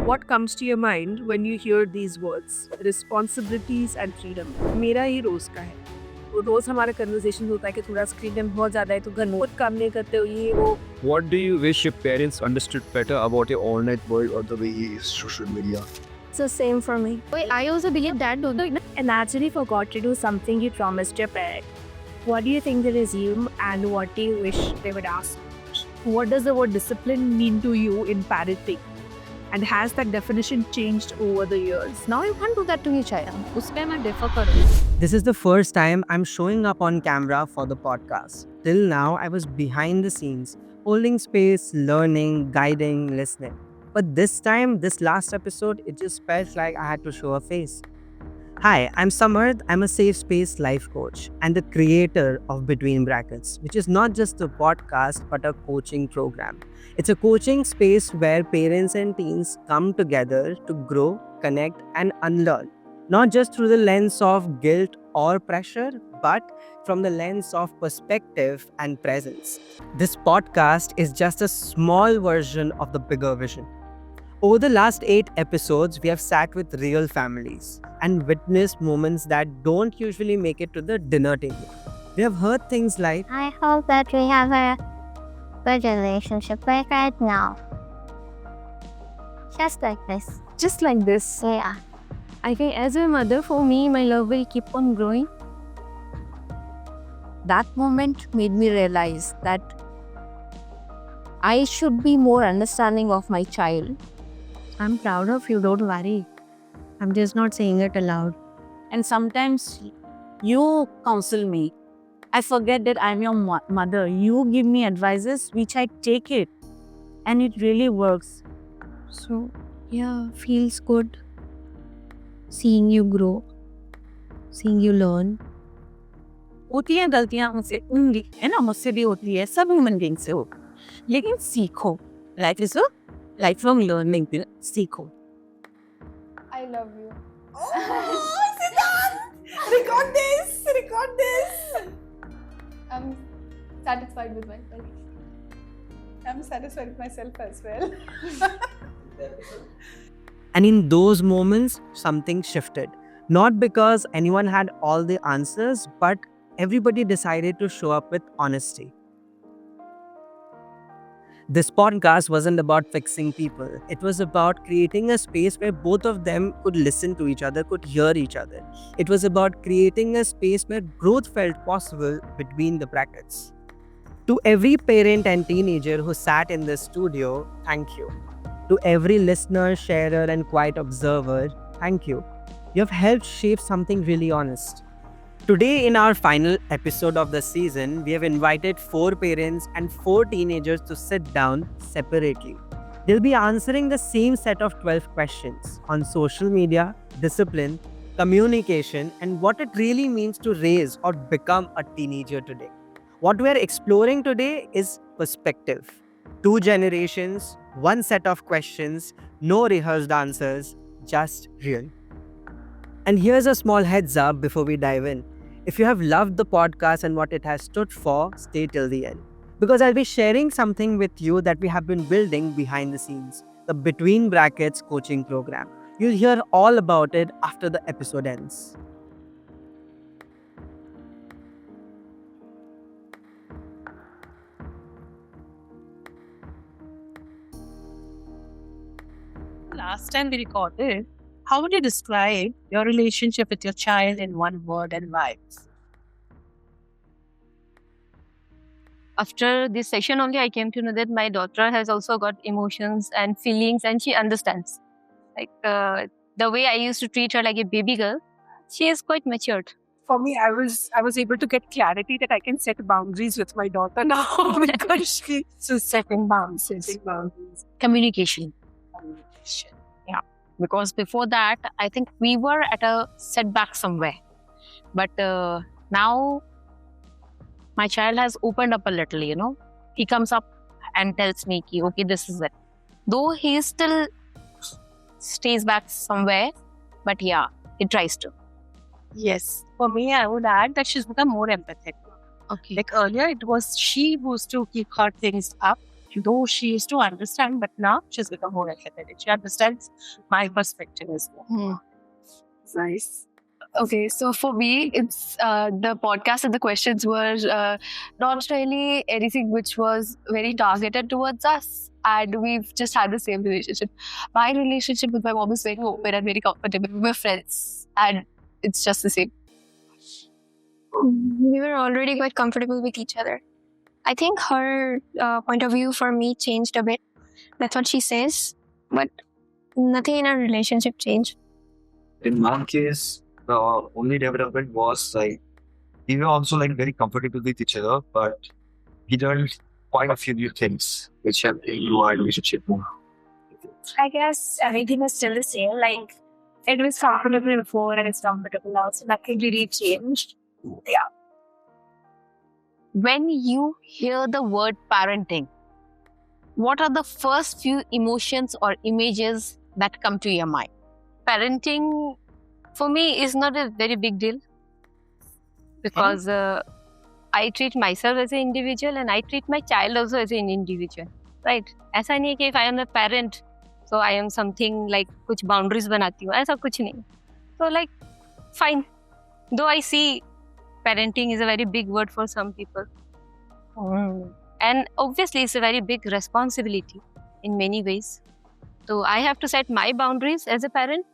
What comes to your mind when you hear these words? Responsibilities and freedom. मेरा ही रोज का है. तो रोज हमारा कन्वर्सेशन होता है कि थोड़ा स्क्रीन टाइम बहुत ज्यादा है तो घर में खुद काम नहीं करते हो ये वो. What do you wish your parents understood better about your online world or the way you use social media? It's the same for me. Wait, I also believe that don't know, and actually forgot to do something you promised your parent. What do you think they assume and what do you wish they would ask? What does the word discipline mean to you in parenting? And has that definition changed over the years? Now you can't do that to your child. उसमें मैं differ करूँ. This is the first time I'm showing up on camera for the podcast. Till now, I was behind the scenes, holding space, learning, guiding, listening. But this time, this last episode, it just felt like I had to show a face. Hi, I'm Samarth. I'm a safe space life coach and the creator of Between Brackets, which is not just a podcast but a coaching program. It's a coaching space where parents and teens come together to grow, connect, and unlearn. Not just through the lens of guilt or pressure, but from the lens of perspective and presence. This podcast is just a small version of the bigger vision. Over the last 8 episodes, we have sat with real families and witnessed moments that don't usually make it to the dinner table. We have heard things like, I hope that we have a good relationship like right now. Just like this. Just like this. Yeah. I think as a mother, for me, my love will keep on growing. That moment made me realize that I should be more understanding of my child. I'm proud of you, don't worry. I'm just not saying it aloud. And sometimes you counsel me. I forget that I'm your mother. You give me advices which I take it. And it really works. So, yeah, feels good. Seeing you grow. Seeing you learn. होती हैं गलतियाँ मुझसे होंगी है ना मुझसे भी होती है सब ह्यूमन बीइंग से हो लेकिन सीखो life is a life long learning सीखो I love you. Oh, Siddharth! Record this! I'm satisfied with myself. I'm satisfied with myself as well. and in those moments, something shifted. Not because anyone had all the answers, but everybody decided to show up with honesty. This podcast wasn't about fixing people. It was about creating a space where both of them could listen to each other, could hear each other. It was about creating a space where growth felt possible between the brackets. To every parent and teenager who sat in this studio, thank you. To every listener, sharer, and quiet observer, thank you. You have helped shape something really honest. Today, in our final episode of the season, we have invited 4 parents and 4 teenagers to sit down separately. They'll be answering the same set of 12 questions on social media, discipline, communication, and what it really means to raise or become a teenager today. What we are exploring today is perspective. 2 generations, 1 set of questions, no rehearsed answers, just real. And here's a small heads up before we dive in. If you have loved the podcast and what it has stood for, stay till the end. Because I'll be sharing something with you that we have been building behind the scenes, the Between Brackets coaching program. You'll hear all about it after the episode ends. Last time we recorded, how would you describe your relationship with your child in one word and why? After this session only, I came to know that my daughter has also got emotions and feelings and she understands. Like the way I used to treat her like a baby girl, she is quite matured. For me, I was able to get clarity that I can set boundaries with my daughter now because she's setting boundaries. Communication. Yeah. Because before that, I think we were at a setback somewhere. But now, my child has opened up a little, you know. He comes up and tells me, okay, this is it. Though he still stays back somewhere, but yeah, he tries to. Yes. For me, I would add that she's become more empathetic. Okay. Like earlier, it was she who used to keep her things up Though she used to understand, but now she's become more empathetic. She understands my perspective as well. Nice. Okay, so for me, it's the podcast and the questions were not really anything which was very targeted towards us, and we've just had the same relationship. My relationship with my mom is very open and very comfortable. We're friends, and it's just the same. We were already quite comfortable with each other. I think her point of view for me changed a bit. That's what she says, but nothing in our relationship changed. In my case, the only development was like we were also like very comfortable with each other, but we learned quite a few new things which have into our relationship more. I guess everything is still the same. Like, it was comfortable before and it's comfortable now, so nothing really changed. Yeah. When you hear the word parenting, what are the first few emotions or images that come to your mind? Parenting for me is not a very big deal because I treat myself as an individual and I treat my child also as an individual, right? ऐसा नहीं कि if I am a parent, so I am something like कुछ boundaries बनाती हूँ, ऐसा कुछ नहीं. So like, fine. Though I see parenting is a very big word for some people. And obviously it's a very big responsibility in many ways. So I have to set my boundaries as a parent.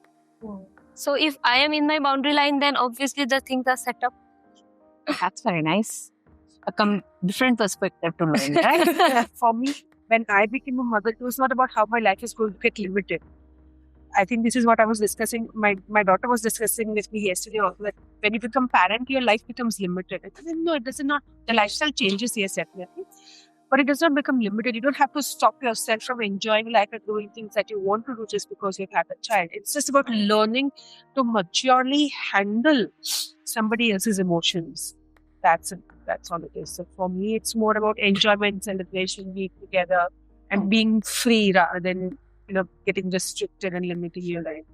So if I am in my boundary line, then obviously the things are set up. That's very nice. A different perspective to learn, right? For me, when I became a mother, it was not about how my life is going to get limited. I think this is what I was discussing. My daughter was discussing with me yesterday also, that when you become parent, your life becomes limited. I said, no, it does not. The lifestyle changes, yes, definitely. But it does not become limited. You don't have to stop yourself from enjoying life and doing things that you want to do just because you've had a child. It's just about learning to maturely handle somebody else's emotions. That's it. That's all it is. So for me, it's more about enjoyment, celebration, being together, and being free rather than getting restricted and limiting your life.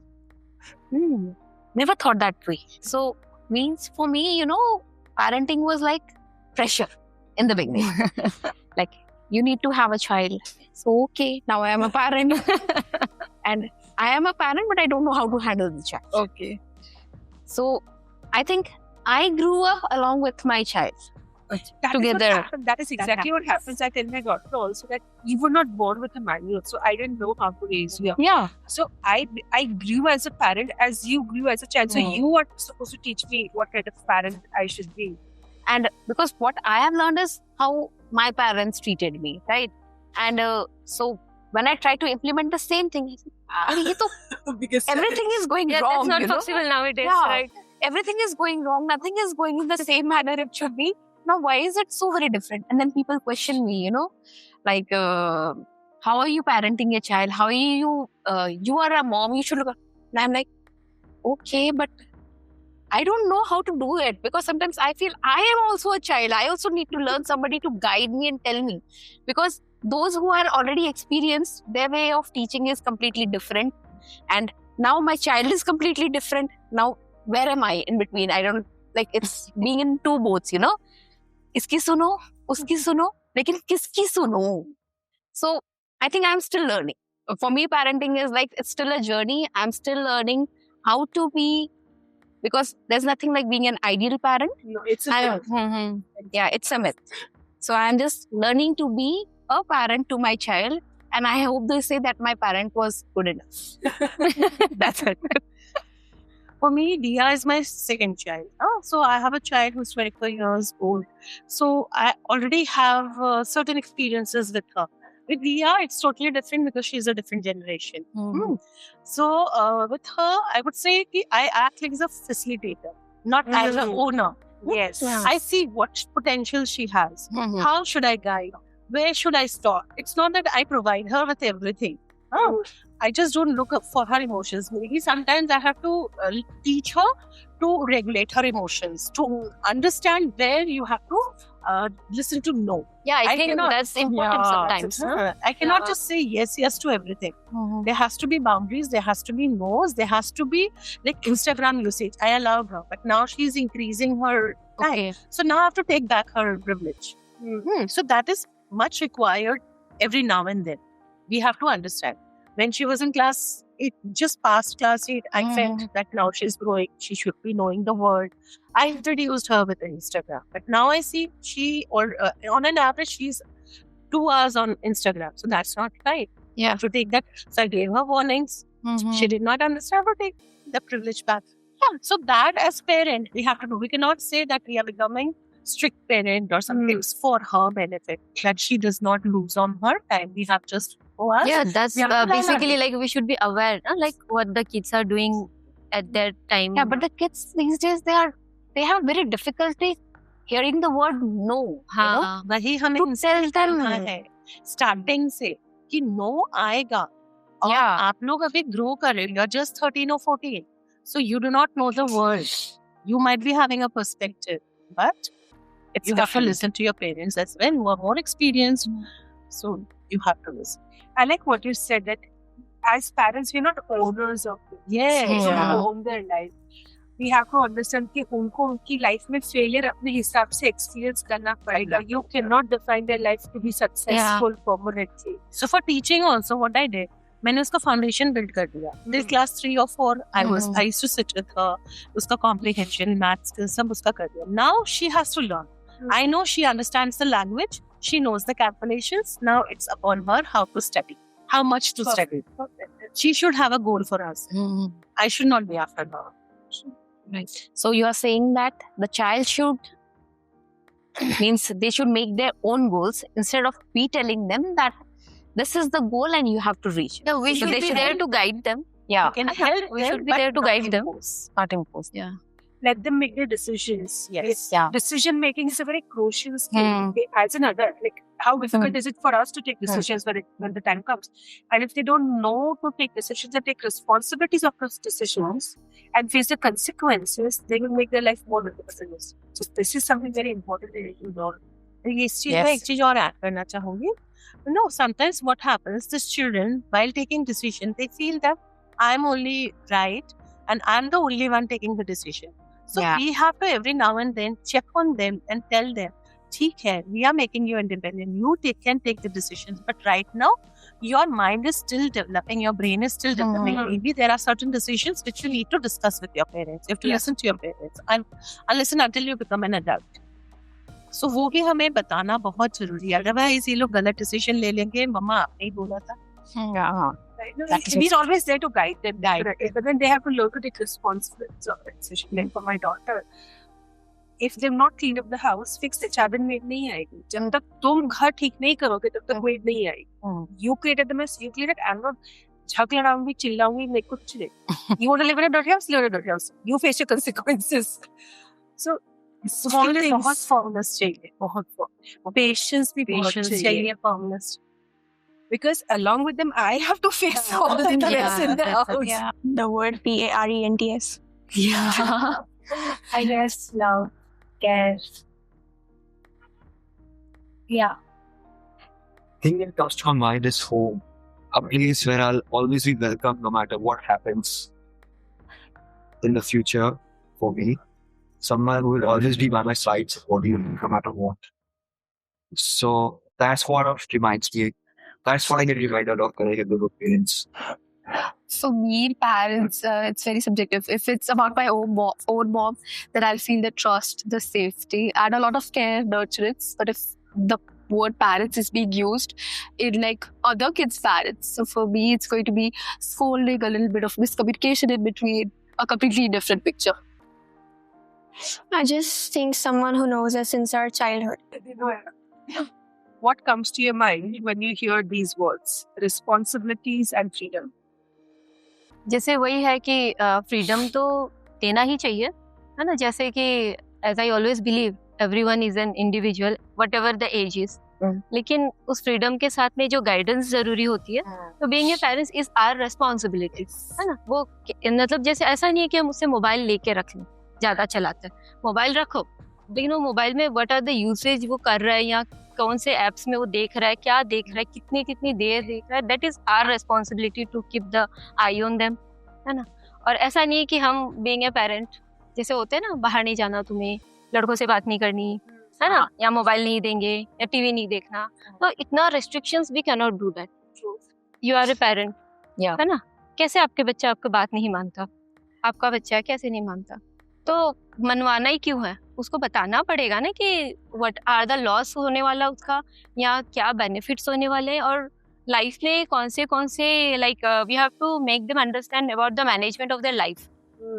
Never thought that way. So means for me, parenting was like pressure in the beginning. Like, you need to have a child. So okay, now I am a parent. And I am a parent, but I don't know how to handle the child. Okay. So I think I grew up along with my child. Together. That is exactly what happens. I tell my daughter also that you were not born with a manual, so I didn't know how to raise you. Yeah. So I grew as a parent as you grew as a child. So you are supposed to teach me what kind of parent I should be. And because what I have learned is how my parents treated me, right? And so when I try to implement the same thing, Because everything is going wrong. That's not possible nowadays, right? Everything is going wrong. Nothing is going in the same manner it should be. Now, why is it so very different? And then people question me, like, how are you parenting a child? How are you? You are a mom. You should look. And I'm like, okay, but I don't know how to do it because sometimes I feel I am also a child. I also need to learn somebody to guide me and tell me, because those who are already experienced, their way of teaching is completely different. And now my child is completely different. Now, where am I in between? I don't like, it's being in two boats, Iski suno, uski suno, lekin kiski suno. So I think I'm still learning. For me, parenting is like, it's still a journey. I'm still learning how to be, because there's nothing like being an ideal parent. No, it's a myth. Yeah, it's a myth. So I'm just learning to be a parent to my child. And I hope they say that my parent was good enough. That's it. For me, Dia is my second child. So I have a child who's 24 years old. So I already have certain experiences with her. With Dia, it's totally different because she's a different generation. So with her, I would say I act like as a facilitator, not as an owner. Yes. I see what potential she has. How should I guide? Where should I start? It's not that I provide her with everything. I just don't look up for her emotions. Maybe sometimes I have to teach her to regulate her emotions, to understand where you have to listen to no. Yeah, I think that's important sometimes. I cannot just say yes to everything. There has to be boundaries, there has to be no's, there has to be like Instagram usage. I allowed her, but now she's increasing her time. So now I have to take back her privilege. So that is much required every now and then. We have to understand. When she was in class 8, just past class 8, I felt that now she's growing. She should be knowing the word. I introduced her with Instagram. But now I see on an average, she's 2 hours on Instagram. So that's not right. Yeah. To take that. So I gave her warnings. She did not understand, but take the privilege back. Yeah. So that as parent, we have to do. We cannot say that we are becoming strict parent or something for her benefit, that she does not lose on her time. We have just Yeah, that's we have to plan basically on like we should be aware, like what the kids are doing at that time. Yeah, but the kids these days they have very difficulty hearing the word no. हाँ, वही हमें To tell them. है starting से कि no आएगा और Yeah. आप लोग अभी ग्रो कर रहे हो, you're just 13 or 14, so you do not know the word. You might be having a perspective, but It's you have to different. listen to your parents as well who are more experienced. So you have to listen. I like what you said, that as parents, we're not owners of it. Yes. We Yeah. don't own their life. We have to understand कि उनको उनकी life में failure अपने हिसाब से experience करना पड़ेगा. You cannot define their life to be successful permanently. So for teaching also, what I did, मैंने उसका फाउंडेशन बिल्ड कर दिया. Till class 3 or 4, I used to sit with her. उसका comprehension, maths skills, सब उसका कर दिया. Now she has to learn. I know she understands the language. She knows the calculations. Now it's upon her how to study, how much to study. She should have a goal for us. I should not be after her. Right. So you are saying that the child should means they should make their own goals instead of we telling them that this is the goal and you have to reach it. Yeah, we So should they be should there help. to guide them. Yeah. We can help We them, should be but there to not guide them. impose. Not impose. Yeah. Let them make their decisions. Yes. Yeah. Decision making is a very crucial skill. Okay, as an adult, like how difficult is it for us to take decisions when the time comes? And if they don't know to take decisions and take responsibilities of those decisions and face the consequences, they will make their life more difficult. So this is something very important that you know. इस चीज में एक चीज और add करना चाहूंगी. No, sometimes what happens, these children, while taking decision, they feel that I'm only right and I'm the only one taking the decision. So Yeah. we have to every now and then check on them and tell them, ठीक है, we are making you independent. You can take the decisions, but right now your mind is still developing, your brain is still developing. Maybe there are certain decisions which you need to discuss with your parents. You have to listen to your parents and listen until you become an adult. So वो भी हमें बताना बहुत जरूरी है. Otherwise ये लोग गलत डिसीजन ले लेंगे. मम्मा आपने ही बोला था. Yeah. Right? No, we're always there to guide them. But then they have to learn to take responsibility of that decision. Like for my daughter, if they've not cleaned up the house, fix it. 4 दिन made नहीं आएगी. जब तक तुम घर ठीक नहीं करोगे तब तक मेड नहीं आएगी. You created the mess. You clean it. I'm not झग लड़ाऊंगी, चिल्लाऊंगी, नहीं कुछ नहीं. You want to live in a dirty house? Live in a dirty house. You face your consequences. So small things. बहुत firmness चाहिए. बहुत patience भी बहुत चाहिए. Firmness. Because along with them, I have to face all the mess in the house. Yeah, the word parents. Yeah. I guess love, care. Yeah. Thing that comes to my mind is home, a place where I'll always be welcome no matter what happens in the future for me. Someone who will always be by my side, supporting me no matter what. So that's what reminds me. That's what I get reminded of when I get good parents. For me, parents, it's very subjective. If it's about my own mom, then I'll feel the trust, the safety, and a lot of care, nurturance. But if the word parents is being used in like other kids' parents, so for me, it's going to be scolding, a little bit of miscommunication in between, a completely different picture. I just think someone who knows us since our childhood. What comes to your mind when you hear these words? Responsibilities and freedom. जैसे वही है कि freedom तो देना ही चाहिए, है ना. जैसे कि as I always believe everyone is an individual whatever the age is, लेकिन उस फ्रीडम के साथ में जो गाइडेंस जरूरी होती है, तो being a parents is our responsibility, है ना. वो मतलब जैसे ऐसा नहीं है कि हम उससे मोबाइल लेके रख लें, ज्यादा चलाते हैं मोबाइल रखो, लेकिन वो मोबाइल में व्हाट आर द यूसेज वो कर रहा है या कौन से एप्स में वो देख रहा है, क्या देख रहा है, कितनी देर देख रहा है, that is our responsibility to keep the eye on them, है ना. और ऐसा नहीं है कि हम बीइंग ए पेरेंट, जैसे होते हैं ना, बाहर नहीं जाना तुम्हें, लड़कों से बात नहीं करनी, है ना, या मोबाइल नहीं देंगे या टीवी नहीं देखना, तो इतना restrictions we can not do that. You are a parent, है ना, कैसे आपके बच्चा आपकी बात नहीं मानता, आपका बच्चा कैसे नहीं मानता, तो मनवाना ही क्यों है, उसको बताना पड़ेगा ना कि व्हाट आर द लॉस होने वाला उसका, या क्या बेनिफिट्स होने वाले हैं, और लाइफ में कौन से like we have to make them understand about the management of their life,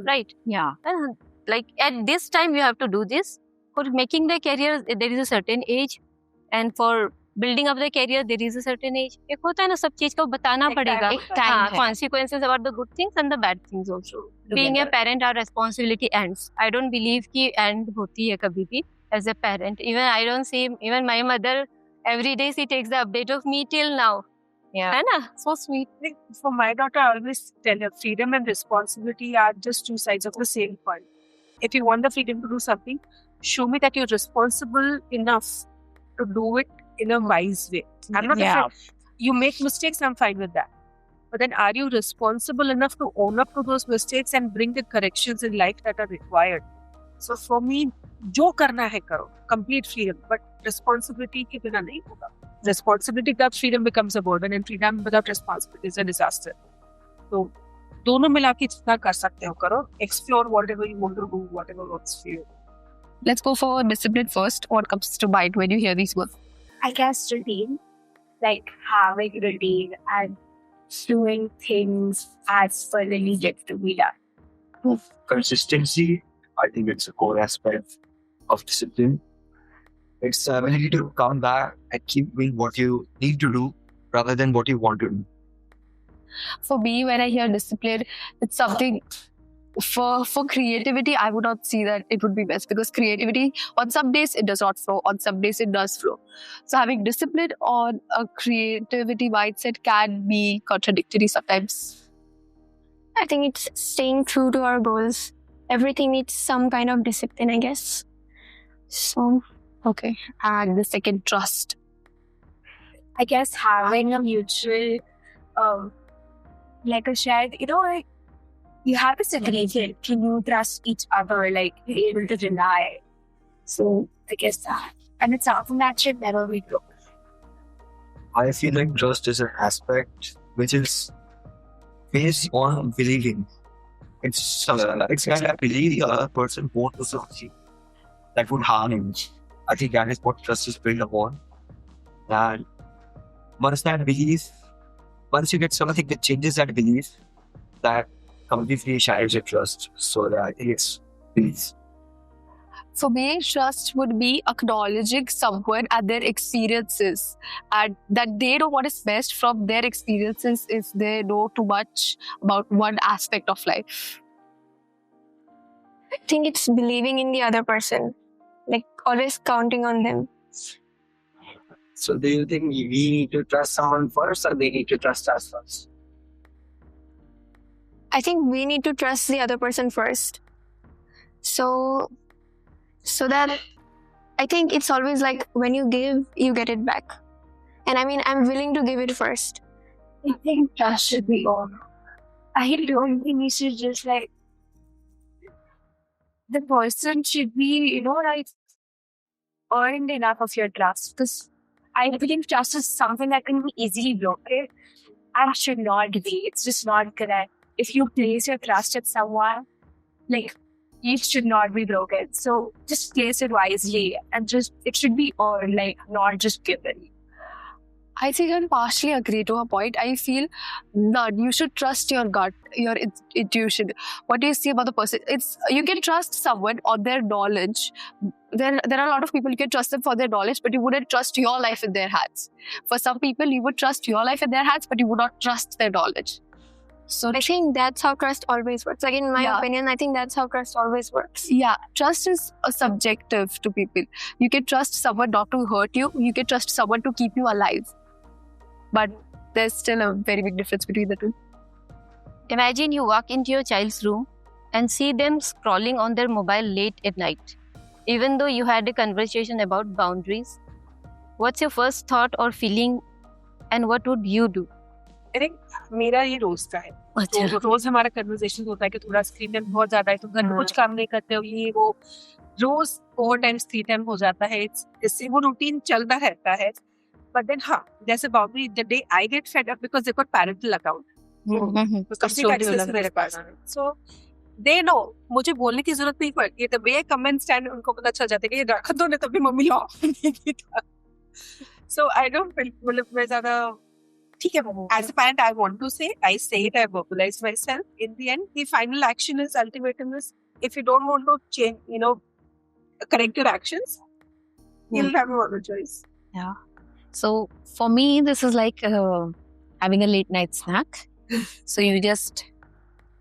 right. Like at this time you have to do this. For making the career there is a certain age, and for building up the career there is a certain age. एक होता है ना, सब चीज को बताना पड़ेगा, हाँ, consequences about the good things and the bad things also. Being a parent, our responsibility ends. I don't believe कि end होती है कभी भी as a parent. Even I don't see, even my mother every day she takes the update of me till now. Yeah. है ना, so sweet. For my daughter, I always tell her freedom and responsibility are just two sides of the same coin. If you want the freedom to do something, show me that you're responsible enough to do it in a wise way. I'm not afraid. You make mistakes, I'm fine with that. But then are you responsible enough to own up to those mistakes and bring the corrections in life that are required? So for me, जो करना है करो, complete freedom, but responsibility के बिना नहीं होगा. Responsibility without freedom becomes a burden, and freedom without responsibility is a disaster. So दोनों मिला के जितना कर सकते हो करो. Explore whatever you want to do, whatever works for you. Let's go for discipline first. What comes to mind when you hear these words? I guess routine, like having routine and doing things as per the needed to be done. Consistency, I think it's a core aspect of discipline. It's the ability to come back and keep doing what you need to do rather than what you want to do. For me, when I hear discipline, it's something for creativity. I would not see that it would be best, because creativity on some days it does not flow, on some days it does flow. So having discipline on a creativity mindset can be contradictory sometimes. I think it's staying true to our goals. Everything needs some kind of discipline, I guess. So, okay. And the second, trust. I guess having a mutual, like a shared, like you have this agreement, can you trust each other, like you're able to rely. So I guess that. And it's something that should never be broken. I feel like trust is an aspect which is based on believing. It's kind of believe the other person won't do something that would harm him. I think that is what trust is built upon. And once you get something that changes that belief, that completely shatters your trust. So I think it's belief. For me, trust would be acknowledging someone and their experiences, and that they know what is best from their experiences if they know too much about one aspect of life. I think it's believing in the other person, like always counting on them. So do you think we need to trust someone first, or they need to trust us first? I think we need to trust the other person first. So that I think it's always like when you give, you get it back. And I mean, I'm willing to give it first. I think trust should be on. I don't think you should just like, the person should be, like earned enough of your trust. Because I believe trust is something that can be easily broken and should not be. It's just not correct. If you place your trust at someone, like, it should not be broken. So just place it wisely, and it should be earned, like not just given. I think I partially agree to her point. I feel that you should trust your gut, your intuition. What do you see about the person? You can trust someone on their knowledge. There are a lot of people you can trust them for their knowledge, but you wouldn't trust your life in their hands. For some people, you would trust your life in their hands, but you would not trust their knowledge. So I think that's how trust always works. Like in my opinion, I think that's how trust always works. Yeah, trust is subjective to people. You can trust someone not to hurt you. You can trust someone to keep you alive. But there's still a very big difference between the two. Imagine you walk into your child's room and see them scrolling on their mobile late at night, even though you had a conversation about boundaries. What's your first thought or feeling, and what would you do? I think मेरा ये रोज का है. तो रोज हमारा conversation होता है कि थोड़ा स्क्रीन टाइम बहुत ज्यादा है, तो घर में कुछ काम नहीं करते हो, ये वो. रोज 4 times 3 times हो जाता है, इससे वो रूटीन चलता रहता है. But then हाँ, जैसे boundary, the day I get fed up because they've got parental account. किसी का access मेरे पास. So they know, मुझे बोलने की जरूरत नहीं पड़ती है. The way I come and stand, उनको पता चल जाता है कि ये रखा तो नहीं, तभी मम्मी लॉक नहीं की था. So I don't feel, मतलब मैं ज़्यादा ठीक है. As a parent, I want to say, I say it, I verbalize myself. In the end, the final action is ultimatum is, if you don't want to change, correct your actions, you'll have no other choice. Yeah. So for me, this is like having a late night snack. So you just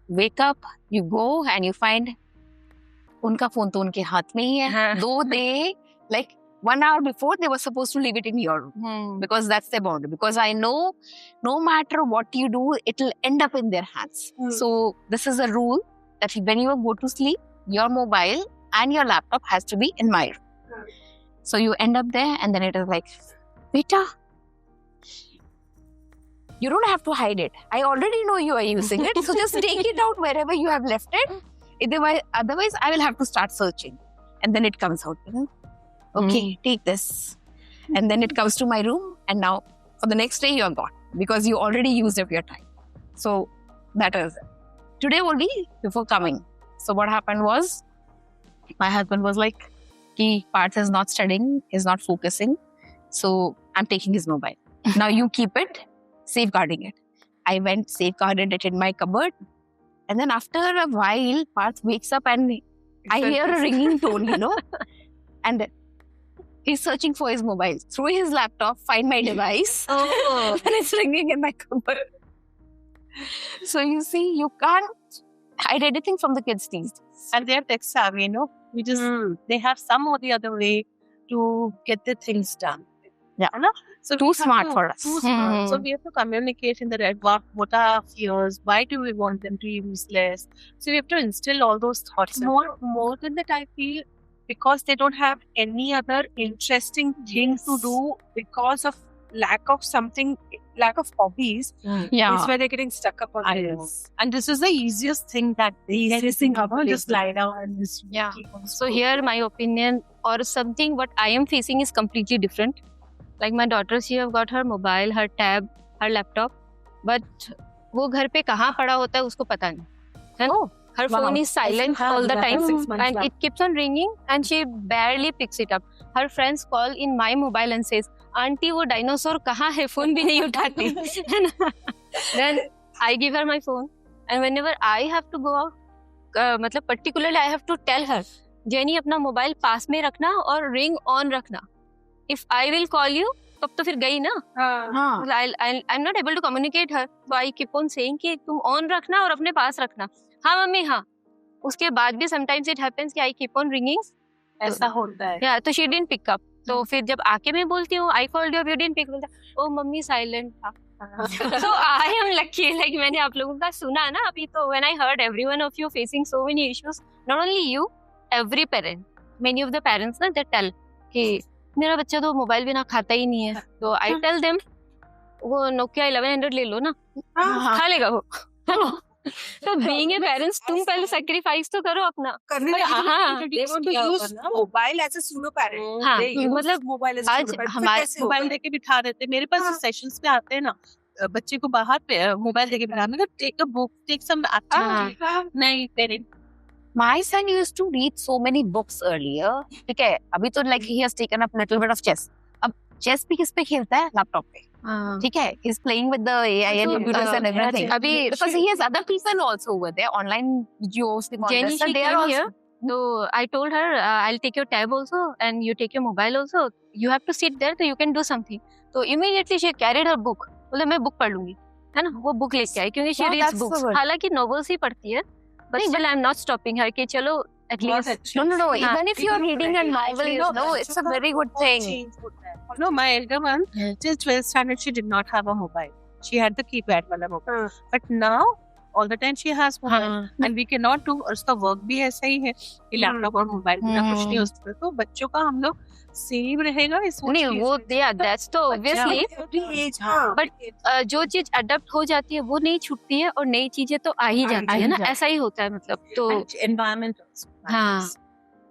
wake up, you go and you find उनका phone तो उनके हाथ में ही है. Though they, like 1 hour before, they were supposed to leave it in your room because that's their boundary. Because I know no matter what you do, it'll end up in their hands. So this is a rule that when you go to sleep, your mobile and your laptop has to be in my room. So you end up there and then it is like, Beta, you don't have to hide it. I already know you are using it. So just take it out wherever you have left it. Otherwise, I will have to start searching. And then it comes out, Okay, take this. And then it comes to my room. And now for the next day, you're gone. Because you already used up your time. So that is it. Today only, before coming. So what happened was, my husband was like, Parth is not studying, he's not focusing. So I'm taking his mobile. Now you keep it, safeguarding it. I went, safeguarded it in my cupboard. And then after a while, Parth wakes up and I hear a ringing tone, And he's searching for his mobile. Through his laptop, find my device. And it's ringing in my cupboard. So you see, you can't hide anything from the kids these days. And they're tech savvy, We just, they have some or the other way to get the things done. Yeah. So too smart for us. Too smart. So we have to communicate in the right, what are our fears? Why do we want them to use less? So we have to instill all those thoughts. More than that, I feel, because they don't have any other interesting thing to do because of lack of hobbies. It's where they're getting stuck up on this. And this is the easiest thing that they just lie down and just keep on So here my opinion or something what I am facing is completely different. Like my daughter, she have got her mobile, her tab, her laptop, but वो घर पे कहाँ पड़ा होता है उसको पता नहीं, है ना? Her phone is silent all the time and it keeps on ringing and she barely picks it up. Her friends call in my mobile and says, "Auntie, वो dinosaur कहाँ है? Phone भी नहीं उठाती." Then I give her my phone and whenever I have to go out, मतलब particularly I have to tell her, Jenny अपना mobile पास में रखना और ring on रखना. If I will call you, तब तो फिर गई ना. I'm not able to communicate her. So I keep on saying कि तुम on रखना और अपने पास रखना. हाँ मम्मी हाँ. उसके बाद भी sometimes it happens कि I keep on ringing. ऐसा होता है. Yeah, तो she didn't pick up. तो फिर जब आके मैं बोलती हूँ, I called you, you didn't pick up. Oh mummy silent था. So I am lucky, like मैंने आप लोगों का सुना ना अभी तो when I heard every one of you facing so many issues, not only you, every parent, many of the parents ना they tell कि मेरा बच्चा तो मोबाइल बिना खाता ही नहीं है. तो आई टेल देम वो Nokia 1100 ले लो ना, खा लेगा वो. तो बीइंग ए पेरेंट्स तुम पहले सैक्रिफाइस तो करो अपना. They want to use mobile as a pseudo parent. हाँ, मतलब मोबाइल आज हमारे मोबाइल देके बिठा देते. मेरे पास सेशंस पे आते हैं ना, बच्चे को बाहर पे मोबाइल देके बिठा, मतलब take a book, take some activity. नहीं parent. My son used to read so many books earlier. ठीक है, अभी तो like he has taken up little bit of chess. अब chess भी किस पे खेलता है? Laptop पे. ठीक है, he's playing with the AI and computers and everything. अभी because he has other people also over there, online videos, the Jenny, she they are came also. here. So I told her, I'll take your tab also and you take your mobile also. You have to sit there so you can do something. So immediately she carried her book. बोले मैं book पढ़ लूँगी, है ना? वो book लेके आई क्योंकि she reads books. हालांकि novels ही पढ़ती है. But still I'm not stopping her कि चलो at least. No. Even if you're reading a novel, it's a very good thing. No, my elder one, till 12th standard, she did not have a mobile. She had the keypad वाला mobile. But now, all the time she has mobile. And we cannot do, और उसका work भी ऐसा ही है कि laptop और mobile बिना कुछ नहीं होता. तो बच्चों का हम लोग सेम रहेगा इस नहीं वो that's तो obviously. But जो चीज अडॉप्ट हो जाती है वो नहीं छूटती है और नई चीजें तो आ ही जाती है ना. ऐसा ही होता है मतलब. तो environment. हाँ.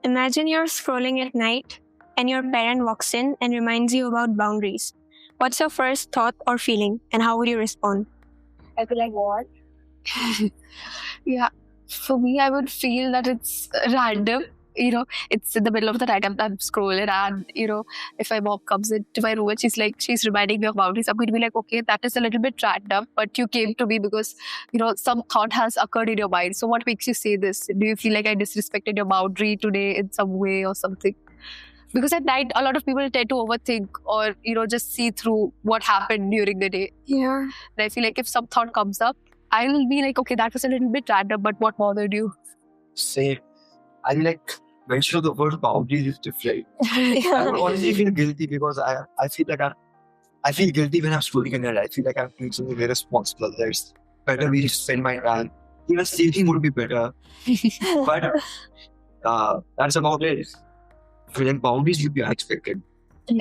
Imagine you're scrolling at night and your parent walks in and reminds you about boundaries. What's your first thought or feeling, and how would you respond? I'd be like, what? Yeah, for me, I would feel that it's random. It's in the middle of the night. I'm scrolling, and if my mom comes into my room and she's reminding me of boundaries, I'm going to be like, okay, that is a little bit random, but you came to me because some thought has occurred in your mind. So what makes you say this? Do you feel like I disrespected your boundary today in some way or something? Because at night, a lot of people tend to overthink or just see through what happened during the day. Yeah. And I feel like if some thought comes up, I'll be like, okay, that was a little bit random, but what bothered you? Same. I like mention the word boundaries is different. I Yeah. would honestly feel guilty because I feel like I feel guilty when I'm scrolling in it. I feel like I'm doing something very responsible. There's better way to spend my time. Even sleeping would be better. But that's about it. Feeling boundaries would be unexpected.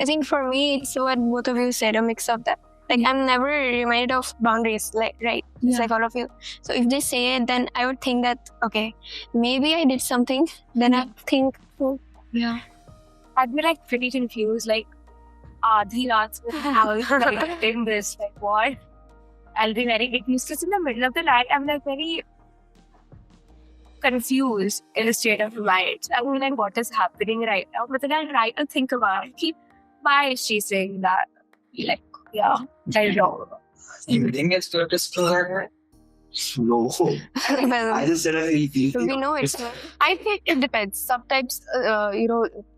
I think for me, it's what both of you said, a mix of that. Like, I'm never reminded of boundaries, like, right? It's like all of you. So if they say it, then I would think that, okay, maybe I did something. Then I think, oh, Yeah. I'd be like pretty confused, like, Aadhi Raat mein how is like doing this? Like, what? I'll be very confused because in the middle of the night, I'm like very confused in a state of mind. I mean, like, what is happening right now? But then I'll try to think about it. Why is she saying that? Like, yeah, I don't know. You think it's to disclose? No. well, I just said I feel guilty. we know it's not. I think it depends. Sometimes,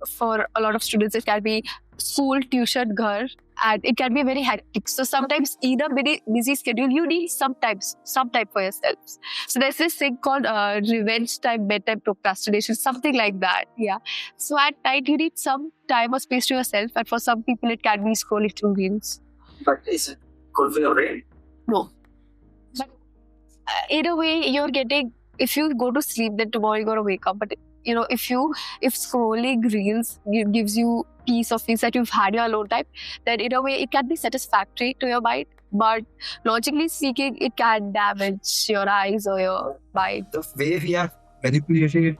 for a lot of students, it can be school, tuition, ghar, and it can be very hectic. So sometimes, in a very busy schedule, you need some time for yourself. So there's this thing called revenge time, bedtime procrastination, something like that. Yeah. So at night, you need some time or space to yourself, and for some people, it can be scrolling through reels. But is it good for your brain? No. But in a way, you're getting, if you go to sleep, then tomorrow you're going to wake up. But, if scrolling reels gives you peace of peace that you've had your alone time, then in a way, it can be satisfactory to your mind. But logically speaking, it can damage your eyes or your mind. The way we have manipulated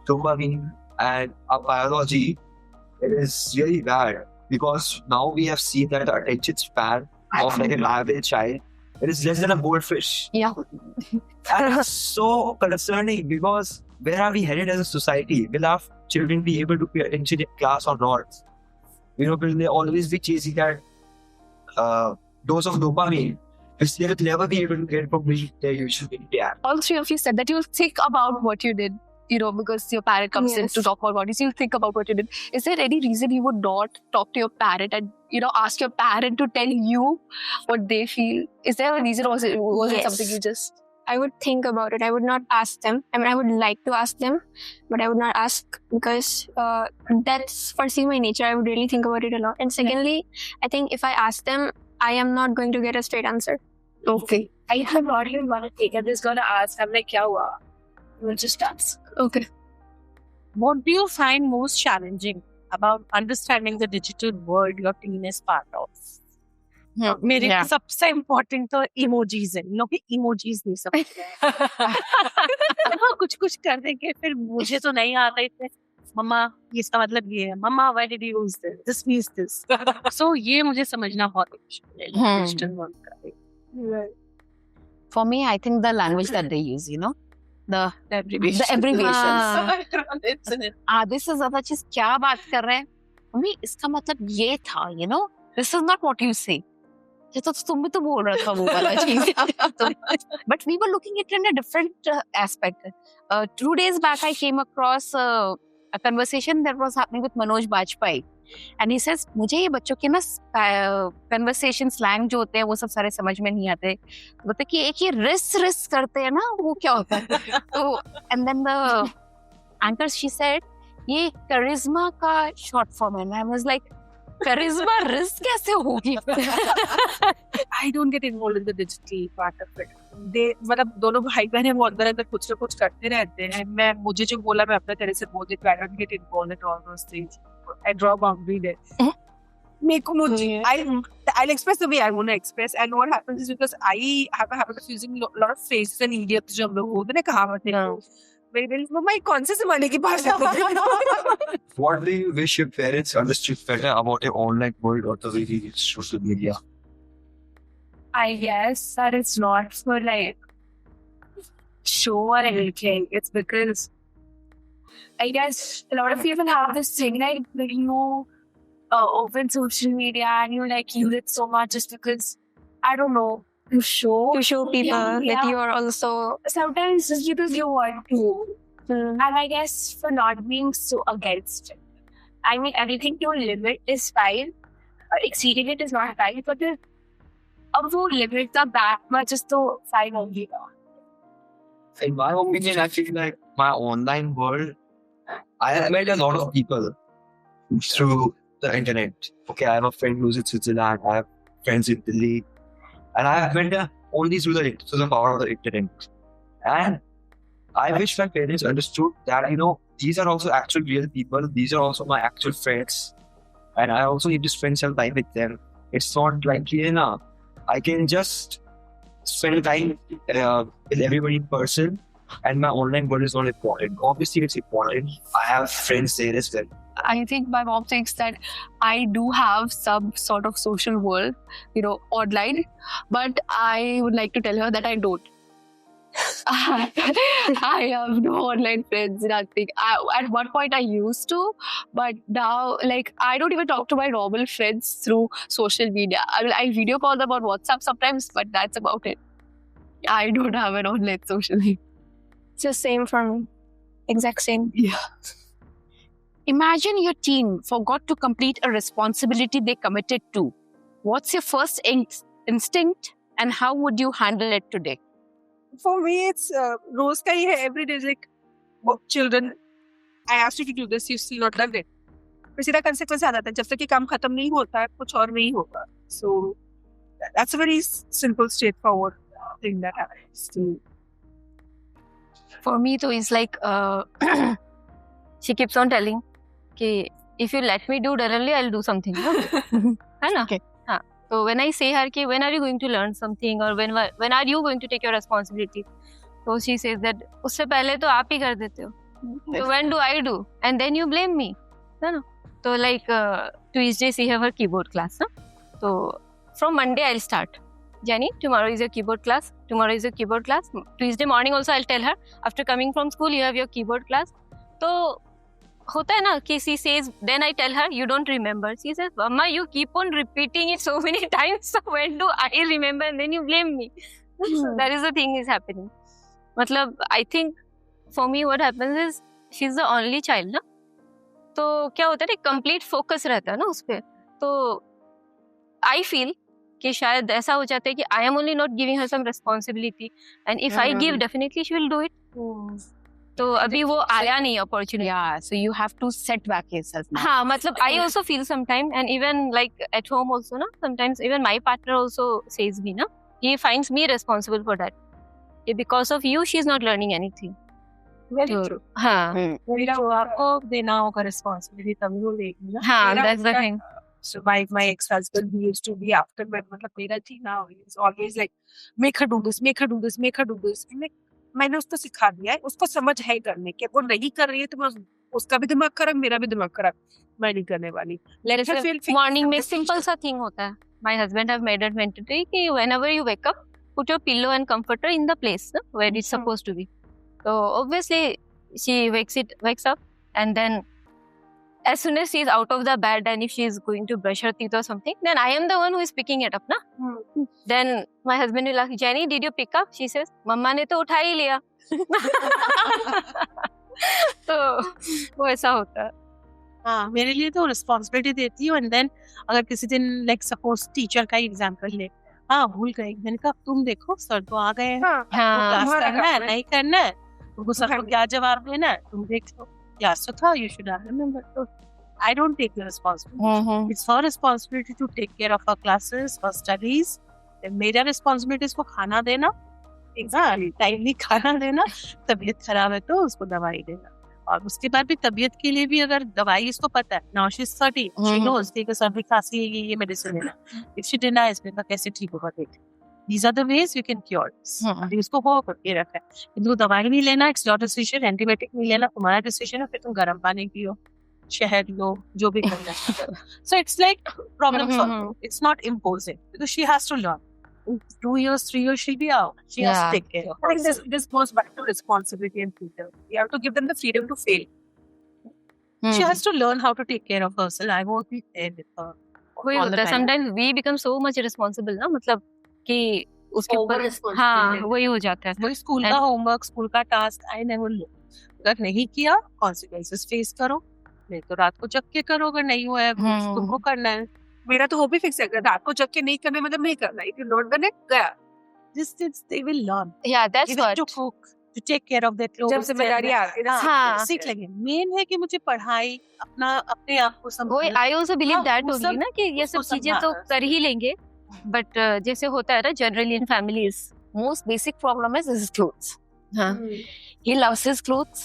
dopamine and our biology, it is really bad because now we have seen that the attention span of like an average child, it is less than a goldfish. Yeah. That is so concerning because where are we headed as a society? Will our children be able to pay attention in class or not? Will they always be chasing that dose of dopamine, which they will never be able to get from which they usually get. All three of you said that you'll think about what you did, because your parent comes in to talk about bodies, you'll think about what you did. Is there any reason you would not talk to your parent and, ask your parent to tell you what they feel? Is there a reason or was it Yes. something you just... I would think about it. I would not ask them. I mean, I would like to ask them, but I would not ask because that's firstly my nature. I would really think about it a lot. And secondly, I think if I ask them, I am not going to get a straight answer. Okay. I have not even want to take it. Just gonna ask. I'm like, kya hua? We'll just ask. Okay. What do you find most challenging about understanding the digital world your teen is part of? मेरे Yeah. सबसे important तो emojis है लोग emojis नहीं समझते हाँ कुछ कर देंगे फिर मुझे तो नहीं आता इतने मम्मा ये इसका मतलब ये है mamma why did you use this means this so ये मुझे समझना बहुत मुश्किल है डिजिटल वर्ल्ड का For me, I think the language that they use, the abbreviations. आधे से ज्यादा चीज क्या बात कर रहे हैं मम्मी इसका मतलब ये था this is not what you say ये तो तुम भी तो बोल रहा था वो वाला चीज but we were looking at it in a different aspect 2 days back I came across a conversation that was happening with Manoj Bajpayee and he says मुझे ये बच्चों के ना conversation slang जो होते हैं वो सब सारे समझ में नहीं आते बोलते कि एक ये रिस करते हैं ना वो क्या होता है तो and then the anchor she said ये charisma का short form है and I was like charisma risk कैसे होगी I don't get involved in the digital part of it. मतलब दोनों भाई बहन हैं वो अंदर कुछ ना कुछ करते रहते हैं मैं मुझे जो बोला मैं अपने तरह से बोल देती हूँ I don't get involved in all those things. I draw boundary there. मेरे को मुझे I'll express the way I want to express and what happens is because I have a habit of using a lot of phrases and idioms जो हम लोग होते हैं ना कहावतें मेरी पेरेंट्स मम्मा ये कौन से जमाने की बात है? What do you wish your parents understood better about your online world or the way you use social media? I guess that it's not for like show or anything. It's because I guess a lot of people have this thing like that open social media and you like use it so much just because I don't know to show people that you are also. sometimes just because you want to. And I guess for not being so against it. I mean everything to a limit is fine. Exceeding it is not fine, but अब वो limit का back much is तो fine होगी ना. In my opinion, I feel like my online world, I have met a lot of people through the internet. Okay, I have a friend who's in Switzerland, I have friends in Delhi, and I have met them only through the power of the internet. And I wish my parents understood that, these are also actual real people, these are also my actual friends, and I also need to spend some time with them. It's not like, I can just spend time with everybody in person, and my online world is not important. Obviously, it's important. I have friends there as well. I think my mom thinks that I do have some sort of social world, online, but I would like to tell her that I don't. I have no online friends, nothing. At one point I used to, but now I don't even talk to my normal friends through social media. I video call them on WhatsApp sometimes, but that's about it. I don't have an online social media. It's the same for me. Exact same. Yeah. Imagine your teen forgot to complete a responsibility they committed to. What's your first instinct and how would you handle it today? For me, it's रोज का ही है. Every day is like, children, I asked you to do this, you still not done it. फिर सीधा consequence आ जाता है. जब तक ये काम खत्म नहीं होता है, कुछ और नहीं होगा. So that's a very simple, straightforward thing that happens. For me, though, it's like she keeps on telling, "Okay, if you let me do directly, I'll do something." है ना? So when I say her, "Ki, when are you going to learn something or when are you going to take your responsibility?" So she says that उससे पहले तो आप ही कर देते हो. So when do I do? And then you blame me. है ना? So like Tuesday she have her keyboard class. Na? So from Monday I'll start. Jenny, tomorrow is your keyboard class. Tomorrow is your keyboard class. Tuesday morning also I'll tell her, after coming from school you have your keyboard class. So होता है ना कि she says, then I tell her, you don't remember. She says, Mama, you keep on repeating it so many times, so when do I remember? And then you blame me. That is the thing is happening. मतलब I think for me what happens is she's the only child ना, तो क्या होता है ना, complete focus रहता है ना उस पे. तो I feel कि शायद ऐसा हो जाता है कि I am only not giving her some responsibility, and if I give, definitely she will do it. तो अभी वो आया नहीं opportunity. Yeah, so you have to set back yourself now. हाँ, मतलब I also feel sometime, and even like at home also ना, sometimes even my partner also says me ना, he finds me responsible for that. Because of you, she's not learning anything. Very true. हाँ, मेरा तो आपको देना होगा responsibility तभी वो लेगी ना. हाँ, मेरा that's the उल्टा thing. So my ex-husband, he used to be after me, मतलब मेरा थी ना, he's always like, make her do this, make her do this, make her do this. मैंने उसको सिखा दिया है, उसको समझ है करने के. वो नहीं कर रही है तो मैं उसका भी दिमाग खराब, मेरा भी दिमाग खराब. मैं नहीं करने वाली. Let her feel. Morning में simple सा thing होता है. My husband have made it mandatory कि whenever you wake up, put your pillow and comforter in the place na, where it's supposed to be. So obviously she wakes up, and then as soon as she's out of the bed and if she's going to brush her teeth or something, then I am the one who is picking it up na. Then my husband will ask, Jenny, did you pick up? She says, Mama ने तो उठा ही लिया. तो वो ऐसा होता है. हाँ, मेरे लिए तो रिस्पॉन्सिबिलिटी देती हूँ, एंड देन अगर किसी दिन लाइक सपोज टीचर का एग्जांपल ले, हाँ भूल गई, मैंने कहा तुम देखो सर तो आ गए हैं, क्लास करना है नहीं करना है, तुमको सर को क्या जवाब देना है, तुम देखो क्लास तो था, यू शुड हैव रिमेंबर. तो I don't take the responsibility. It's her responsibility to take care of her classes और स्टडीज. मेरा रिस्पॉन्सिबिलिटी इसको खाना देना, टाइमली खाना देना, तबीयत खराब है तो उसको दवाई देना, और उसके बाद भी तबीयत के लिए भी अगर दवाई इसको पता है, now she is 30, she nose कि सर्दी खांसी है, ये मेडिसिन लेना. इफ शी डिनाइज, मैं कैसे ठीक होगा देख. These are the ways you can cure this. इसको हो करके रखा है. तुमको दवाई नहीं लेना, it's your decision. एंटीबायोटिक नहीं लेना, तुम्हारा decision है. फिर तुम गर्म पानी पियो, शहद लो, जो भी करना है. So it's like problem solving. It's not imposing because she has to learn. 2 years, 3 years, she'll be out. She has to take care of I think this goes back to responsibility and freedom. You have to give them the freedom to fail. She has to learn how to take care of herself. I won't be there with her. वही all the होता है time. Sometimes we become so much responsible ना, मतलब कि उसके ऊपर हाँ वही हो जाता है. वही स्कूल का होमवर्क, स्कूल का टास्क, आई नेवर लो. अगर नहीं किया, कॉन्सिक्वेंसेस फेस करो. नहीं तो रात को जग के करो, अगर नहीं हुआ है तुमको करना है. मेरा तो हॉबी फिक्स है, अगर रात को जग के नहीं करना मतलब नहीं करना. If you don't done it, गया. Just they will learn. Yeah, that's Even what. to cook, to take care of their clothes. जब जिम्मेदारियां आती है ना, हाँ. सीख लेंगे. मेन है कि मुझे पढ़ाई, अपने आप को वही संभालना. आई ऑल्सो बिलीव हाँ, दैट वो ओनली सब- ना कि ये सब उसको चीजें तो संभालना। कर ही लेंगे, बट जैसे होता है ना generally in families, most basic problem is his clothes. He loves his clothes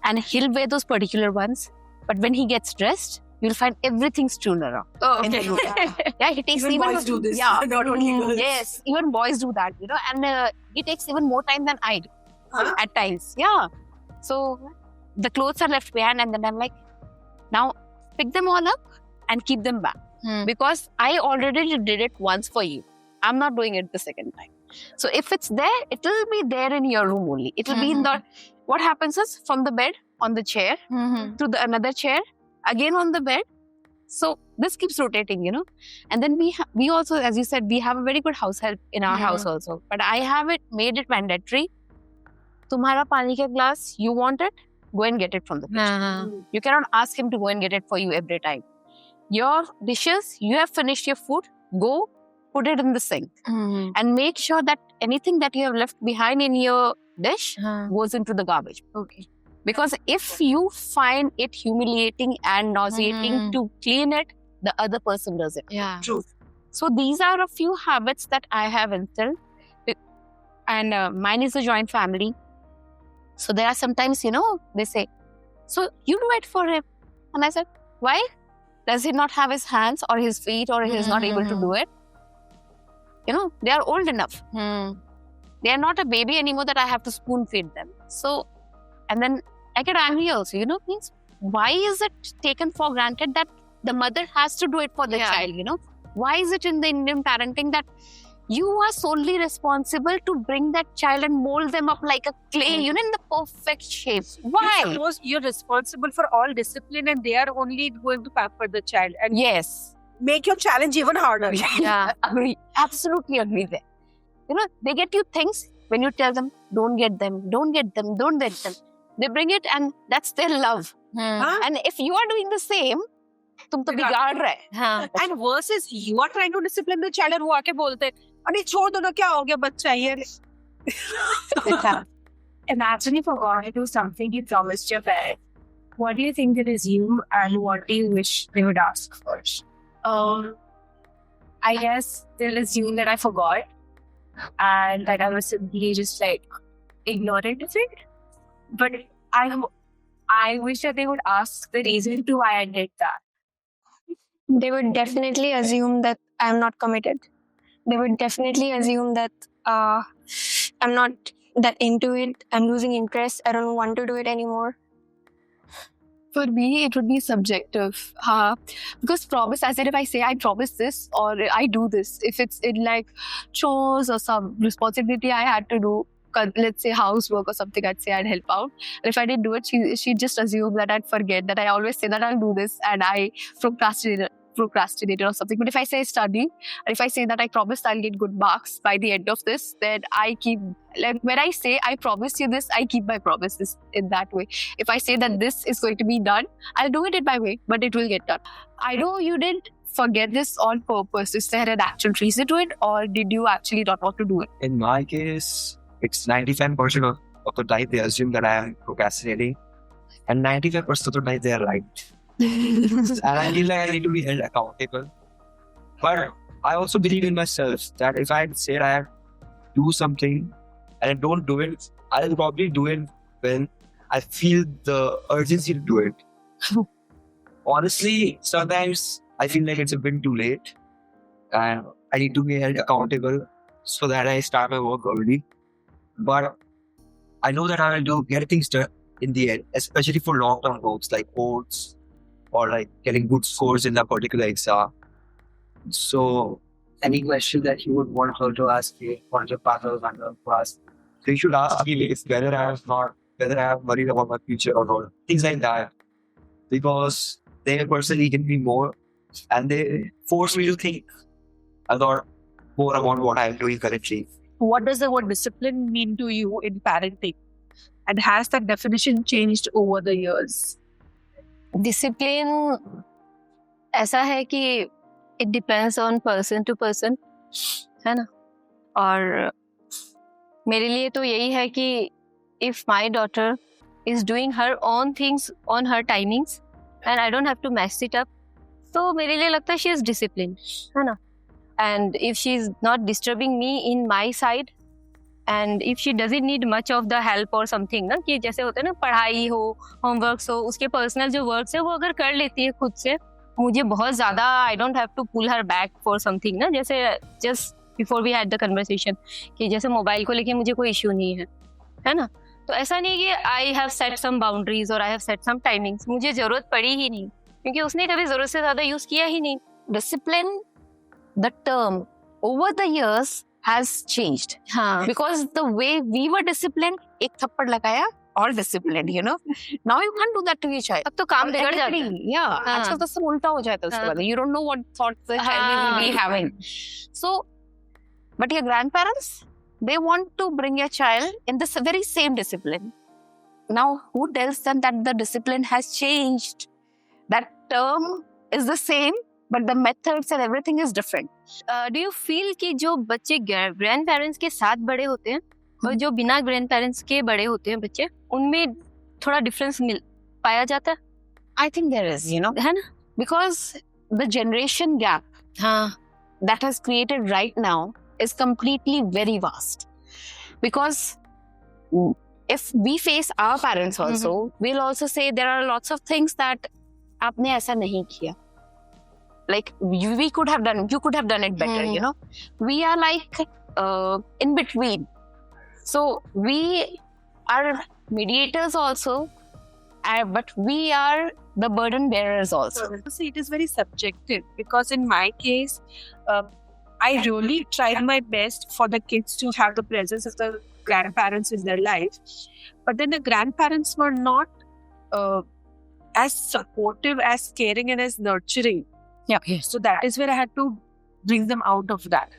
and he'll wear those particular ones, but when he gets dressed, you'll find everything strewn around. Oh, in the okay. room. Yeah, he takes Even boys do this, Yeah, not only girls. Yes, even boys do that, and he takes even more time than I do at times. Yeah. So the clothes are left behind, and then I'm like, now pick them all up and keep them back because I already did it once for you. I'm not doing it the second time. So if it's there, it will be there in your room only. It will be in the. What happens is from the bed on the chair to the another chair, again on the bed. So this keeps rotating, And then we also, as you said, we have a very good house help in our house also. But I have made it mandatory. Tumhara pani ka glass, you want it? Go and get it from the kitchen. You cannot ask him to go and get it for you every time. Your dishes, you have finished your food, go put it in the sink. And make sure that anything that you have left behind in your dish goes into the garbage. Okay. Because if you find it humiliating and nauseating to clean it, the other person does it. Yeah. True. So these are a few habits that I have instilled. And mine is a joint family. So there are sometimes, they say, so you do it for him. And I said, why? Does he not have his hands or his feet or he is not able to do it? They are old enough. They are not a baby anymore that I have to spoon feed them. So, and then I get angry also, means why is it taken for granted that the mother has to do it for the child, Why is it in the Indian parenting that you are solely responsible to bring that child and mold them up like a clay, in the perfect shape? Why? Suppose you're responsible for all discipline and they are only going to pamper the child and Yes. make your challenge even harder. Yeah, agree. Absolutely agree there. They get you things when you tell them, don't get them, don't get them, don't get them. They bring it and that's their love. And if you are doing the same, तुम तो बिगाड़ रहे. And worse is you are trying to discipline the child and वो आके बोलते हैं अरे छोड़ दो ना क्या हो गया बच्चा ये. Imagine you forgot to do something you promised your parents. What do you think they'll assume and what do you wish they would ask first? I guess they'll assume that I forgot and that I was simply just ignorant of it. But I wish that they would ask the reason to why I did that. They would definitely assume that I'm not committed. They would definitely assume that I'm not that into it. I'm losing interest. I don't want to do it anymore. For me, it would be subjective. Because promise, as in if I say I promise this or I do this, if it's in chores or some responsibility I had to do, let's say housework or something, I'd say I'd help out. And if I didn't do it, she'd just assume that I'd forget, that I always say that I'll do this and I procrastinated or something. But if I say study, and if I say that I promise I'll get good marks by the end of this, then I keep, when I say I promise you this, I keep my promises in that way. If I say that this is going to be done, I'll do it in my way, but it will get done. I know you didn't forget this on purpose. Is there an actual reason to it, or did you actually not want to do it? In my case, it's 95% of the time they assume that I am procrastinating, and 95% of the time they are right. And I feel like I need to be held accountable. But I also believe in myself that if I say I do something and I don't do it, I'll probably do it when I feel the urgency to do it. Honestly, sometimes I feel like it's a bit too late and I need to be held accountable. so that I start my work early. But I know that I will get things done in the end, especially for long-term goals like boards or like getting good scores in that particular exam. So Any question that you would want her to ask you, want your partner to ask? they should ask me if whether I have worried about my future or not. Things like that. Because they personally hit me more and they force me to think a lot more about what I'm doing currently. What does the word discipline mean to you in parenting? And has that definition changed over the years? Discipline ऐसा है कि it depends on person to person, है ना. और मेरे लिए तो यही है कि if my daughter is doing her own things on her timings and I don't have to mess it up, तो मेरे लिए लगता है शी इज डिसिप्लिन, है ना. And if she is not disturbing me in my side and if she doesn't need much of the help और something ना, कि जैसे होता है ना पढ़ाई हो, होमवर्क्स हो, उसके पर्सनल जो वर्क्स है वो अगर कर लेती है खुद से, मुझे बहुत ज़्यादा I don't have to pull her back for something ना. जैसे just before we had the conversation कि जैसे मोबाइल को लेके मुझे कोई इश्यू नहीं है ना. तो ऐसा नहीं कि I have set some boundaries और I have set some timings, मुझे ज़रूरत पड़ी ही नहीं क्योंकि उसने कभी ज़रूरत से ज़्यादा यूज़ किया ही नहीं. Discipline, the term over the years has changed. हाँ. Because the way we were disciplined, एक थप्पड़ लगाया, all disciplined, you know. Now you can't do that to your child. अब तो काम बिगड़ जाता है. Yeah, हाँ. आजकल तो सब उल्टा हो जाता है उसके हाँ. बाद. You don't know what thoughts the child will be having. So, but your grandparents, they want to bring your child in this very same discipline. Now, who tells them that the discipline has changed? That term is the same, but the methods and everything is different. Do you feel कि जो बच्चे grand parents के साथ बड़े होते हैं और जो बिना ग्रैंड पेरेंट्स के बड़े होते हैं बच्चे, उनमें थोड़ा डिफरेंस पाया जाता है? I think there is, you know, है ना. because the generation gap हाँ. that has created right now is completely very vast. Because if we face our parents also, we'll also say there are lots of things that आपने ऐसा नहीं किया. Like we could have done, you could have done it better, you know. We are like in between. So we are mediators also, but we are the burden bearers also. See, it is very subjective because in my case, I really tried my best for the kids to have the presence of the grandparents in their life. But then the grandparents were not as supportive, as caring and as nurturing. Yeah. Yes. So that is where I had to bring them out of that.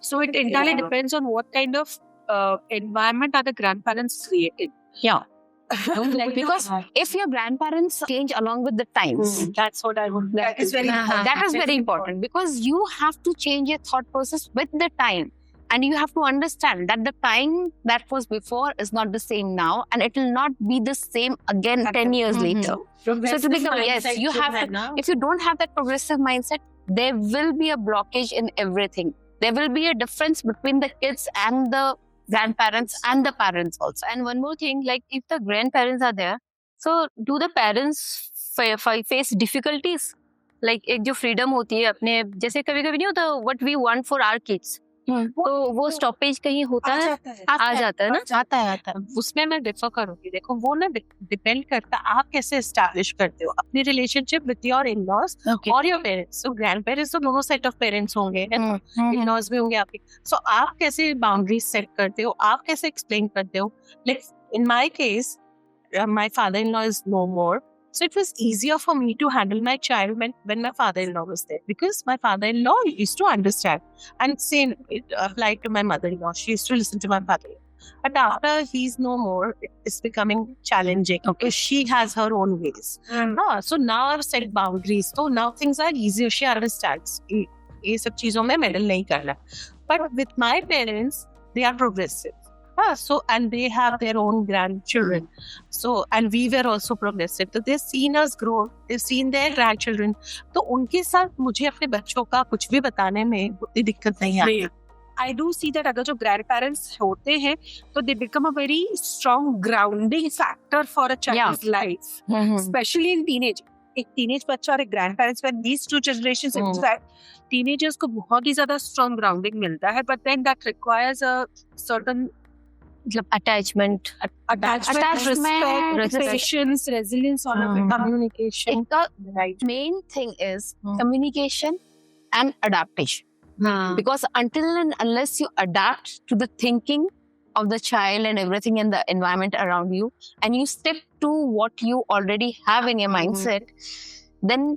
So it entirely depends on what kind of environment are the grandparents creating. Yeah. Because if your grandparents change along with the times, That's what I would. That is very important. that is very important because you have to change your thought process with the time. And you have to understand that the time that was before is not the same now, and it will not be the same again 10 years later. So to become, yes, you have to, if you don't have that progressive mindset, there will be a blockage in everything. There will be a difference between the kids and the grandparents and the parents also. And one more thing, like if the grandparents are there, so do the parents face difficulties? Like एक जो freedom होती है अपने, जैसे कभी-कभी नहीं होता what we want for our kids. तो वो स्टॉपेज कहीं होता है, आ जाता है ना. आता है. उसमें मैं डिफर करूंगी. देखो वो ना डिपेंड करता आप कैसे एस्टैब्लिश करते हो अपनी रिलेशनशिप विद योर इन-लॉज और your parents. So grand parents तो दोनों सेट ऑफ पेरेंट्स होंगे, इन-लॉज भी होंगे आपके. सो आप कैसे बाउंड्रीज सेट करते हो, आप कैसे एक्सप्लेन करते हो. Like in my case my father in law is no more. So it was easier for me to handle my child when my father-in-law was there, because my father-in-law used to understand, and same it applied to my mother-in-law. She used to listen to my father. But after he's no more, it's becoming challenging because she has her own ways. So now I've set boundaries. So now things are easier. She understands. ये सब चीजों में meddle नहीं करना. But with my parents, they are progressive. So and they have their own grandchildren. So and we were also progressive. So they've seen us grow. They've seen their grandchildren. तो उनके साथ मुझे अपने बच्चों का कुछ भी बताने में कोई दिक्कत नहीं आती. I do see that अगर जो grandparents होते हैं तो they become a very strong grounding factor for a child's life, especially in teenage. एक टीनेज बच्चा और एक ग्रैंड पेरेंट्स में these two generations interact, teenagers को बहुत ही ज़्यादा strong grounding मिलता है, but then that requires a certain attachment, respect, patience, resilience, all of it. communication. right. Main thing is communication and adaptation. Because until and unless you adapt to the thinking of the child and everything in the environment around you, and you stick to what you already have in your mindset, then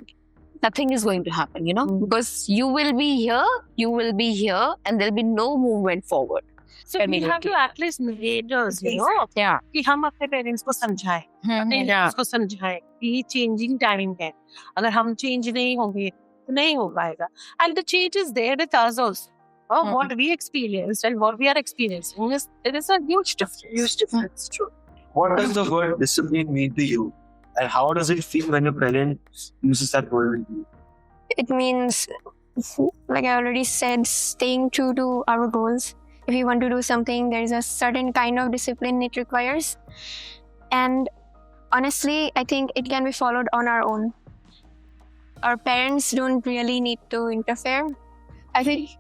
nothing is going to happen, because you will be here, and there'll be no movement forward. So we have to act as mediators, Yeah. कि हम अपने parents को समझाएं, अपने parents को समझाएं कि ये चेंजिंग टाइम है, अगर हम चेंज नहीं होंगे तो नहीं हो पाएगा. And the change is there with us also. What we experienced and what we are experiencing it is a huge difference. True. What does the word discipline mean to you? And how does it feel when your parent uses that word with you? It means, like I already said, staying true to our goals. If you want to do something, there is a certain kind of discipline it requires. And honestly, I think it can be followed on our own. Our parents don't really need to interfere. I think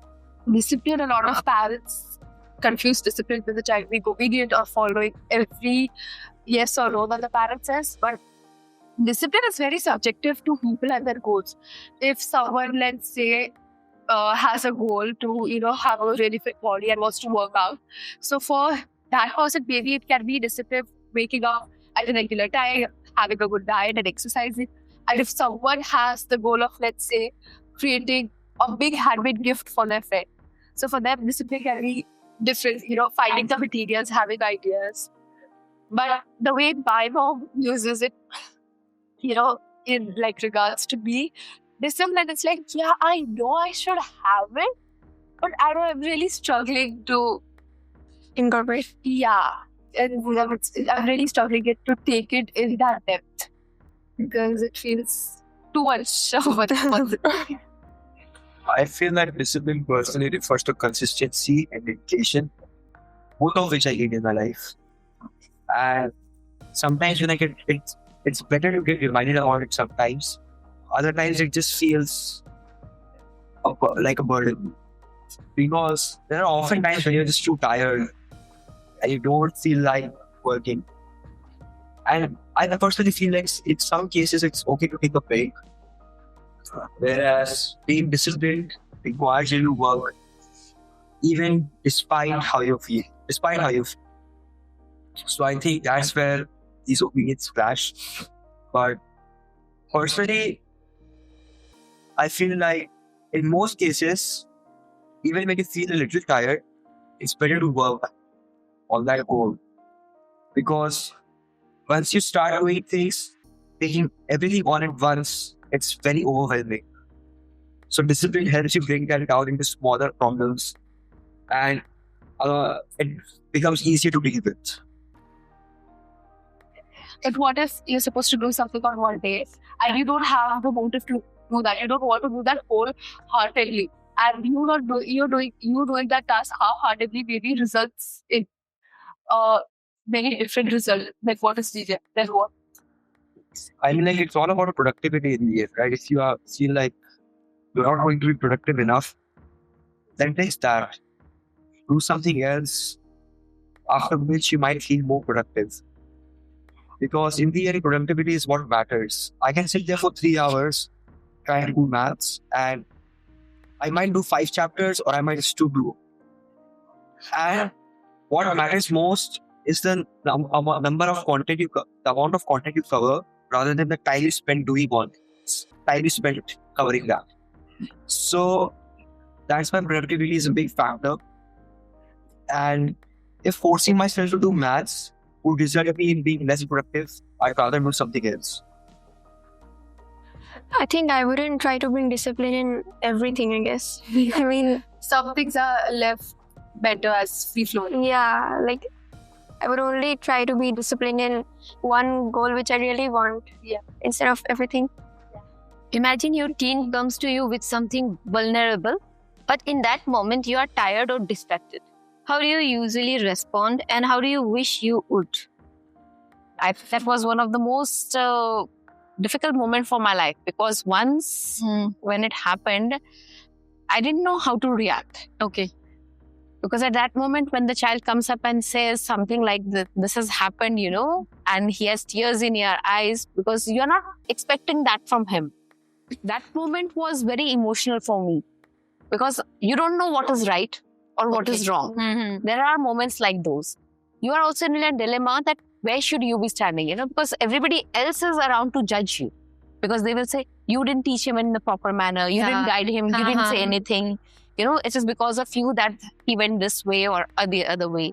discipline, a lot of parents confuse discipline with the child being obedient or following every yes or no that the parent says. But discipline is very subjective to people and their goals. If someone, let's say, has a goal to, have a really fit body and wants to work out. So for that person, maybe it can be discipline, waking up at a regular time, having a good diet and exercising. And if someone has the goal of, let's say, creating a big handmade gift for their friend. So for them, discipline can be different, finding the materials, having ideas. But the way my mom uses it, in like regards to me, discipline, it's like, yeah, I know I should have it, but I'm really struggling to Incorporate. Yeah. And I'm really struggling to take it in that depth because it feels too much of a responsibility. I feel that discipline personally refers to consistency and dedication, both of which I need in my life. And sometimes when I get it, it's better to get reminded about it sometimes. Other times it just feels like a burden. Because there are often times when you're just too tired and you don't feel like working. And I personally feel like in some cases it's okay to take a break. Whereas being disciplined requires you to work even despite how you feel. So I think that's where these opinions clash. But personally, I feel like in most cases, even when you feel a little tired, it's better to work on that goal. Because once you start doing things, taking everything on at once, it's very overwhelming. So discipline helps you bring that down into smaller problems and it becomes easier to deal with. But what if you're supposed to do something on one day and you don't have the motive to do that? You don't want to do that wholeheartedly, and you're doing that task half-heartedly maybe results in many different results. Like what is DJ? Then what? I mean, like it's all about productivity in the end, right? If you feel like you're not going to be productive enough, then take that. Do something else, after which you might feel more productive. Because in the end, productivity is what matters. I can sit there for 3 hours trying to do maths, and I might do 5 chapters or I might just do 2. And what matters most is the number of content the amount of content you cover, rather than the time you spend doing all things, time you spend covering that. So that's why productivity is a big factor. And if forcing myself to do maths would result me in being less productive, I'd rather do something else. I think I wouldn't try to bring discipline in everything, I guess. I mean, some things are left better as free flowing. Yeah, like I would only try to be disciplined in one goal which I really want. Yeah. Instead of everything. Imagine your teen comes to you with something vulnerable, but in that moment you are tired or distracted. How do you usually respond, and how do you wish you would? That was one of the most difficult moment for my life, because once when it happened, I didn't know how to react. Okay. Because at that moment, when the child comes up and says something like this has happened, and he has tears in your eyes, because you're not expecting that from him. That moment was very emotional for me, because you don't know what is right or what is wrong. There are moments like those. You are also in a dilemma that where should you be standing, because everybody else is around to judge you. Because they will say, you didn't teach him in the proper manner, you didn't guide him, you didn't say anything. It is because of you that he went this way or the other way.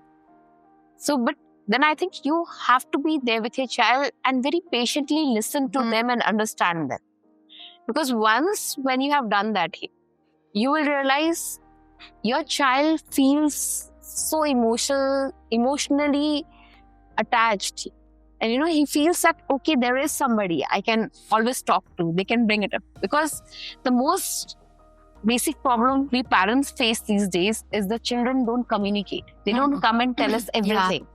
So, but then I think you have to be there with your child and very patiently listen to them and understand them. Because once when you have done that, you will realize your child feels so emotionally attached. And he feels that, okay, there is somebody I can always talk to. They can bring it up. Because the most basic problem we parents face these days is the children don't communicate. They don't come and tell us everything.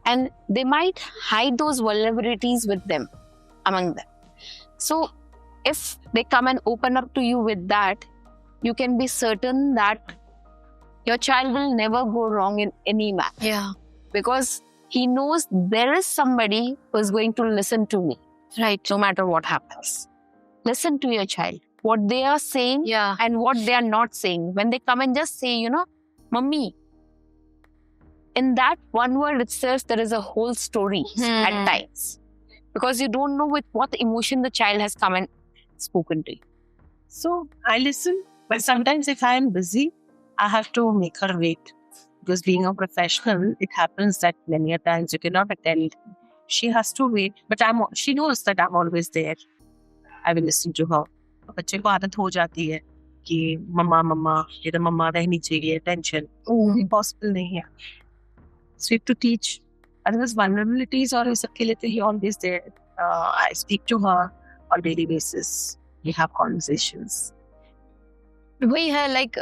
And they might hide those vulnerabilities with them, among them. So if they come and open up to you with that, you can be certain that your child will never go wrong in any matter. Yeah. Because he knows there is somebody who is going to listen to me. Right. No matter what happens. Listen to your child. What they are saying and what they are not saying. When they come and just say, Mummy, in that one word itself, there is a whole story at times. Because you don't know with what emotion the child has come and spoken to you. So I listen, but sometimes if I am busy, I have to make her wait. Because being a professional, it happens that many a times you cannot attend. She has to wait, but she knows that I'm always there. I will listen to her. बच्चे को आदत हो जाती है कि मम्मा ये तो मम्मा रहनी चाहिए टेंशन इम्पॉसिबल नहीं है so you have to teach otherwise vulnerabilities और इस सब के लिए तो he always there I speak to her on daily basis we have conversations वही है like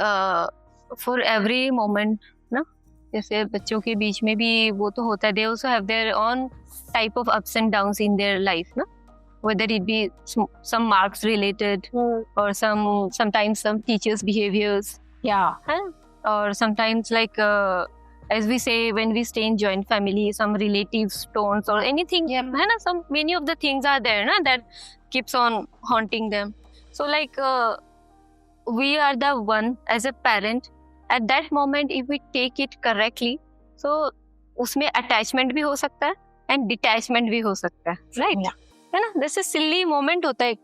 for every moment ना जैसे बच्चों के बीच में भी वो तो होता है they also have their own type of ups and downs in their life ना whether it be some marks related or sometimes some teachers' behaviors. Or sometimes like as we say when we stay in joint family, some relatives' tones or anything. Many of the things are there na, that keeps on haunting them. So like we are the one as a parent at that moment if we take it correctly. So उसमें attachment भी हो सकता है and detachment भी हो सकता है, right? है ना, जैसे सिली मोमेंट होता है एक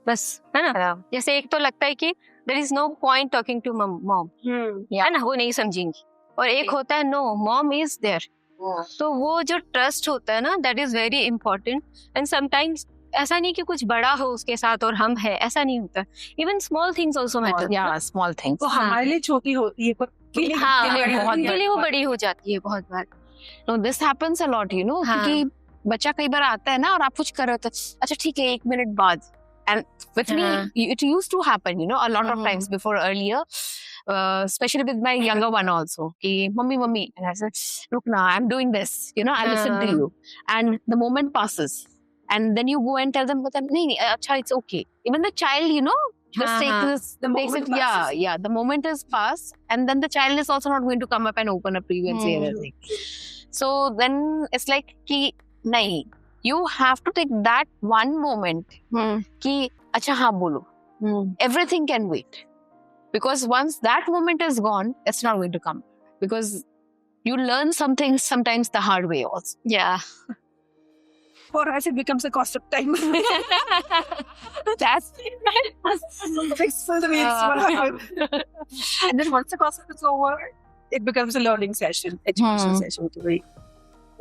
बस है ना जैसे एक तो लगता है कि there is no point talking to mom है ना वो नहीं समझेंगी और एक होता है नो मॉम इज देयर तो वो जो ट्रस्ट होता है ना that is very important and sometimes ऐसा नहीं कि कुछ बड़ा हो उसके साथ और हम है ऐसा नहीं होता even small things also matter small things वो हमारे लिए छोटी होती है पर के लिए वो बड़ी हो जाती है बहुत बार no this happens a lot क्योंकि बच्चा कई बार आता है ना और आप कुछ कर रहे हो अच्छा ठीक है 1 मिनट बाद and with me it used to happen a lot of times before earlier especially with my younger one also ki mummy and I said look now I'm doing this I listen to you and the moment passes and then you go and tell them nahi acha it's okay even the child just takes it the moment is passed and then the child is also not going to come up and open up to you and say anything so then it's like ki nahi you have to take that one moment ki acha हाँ बोलो everything can wait because once that moment is gone it's not going to come because you learn something sometimes the hard way also for us it becomes a cost of time that's and then once the cost is over it becomes a learning session education session to be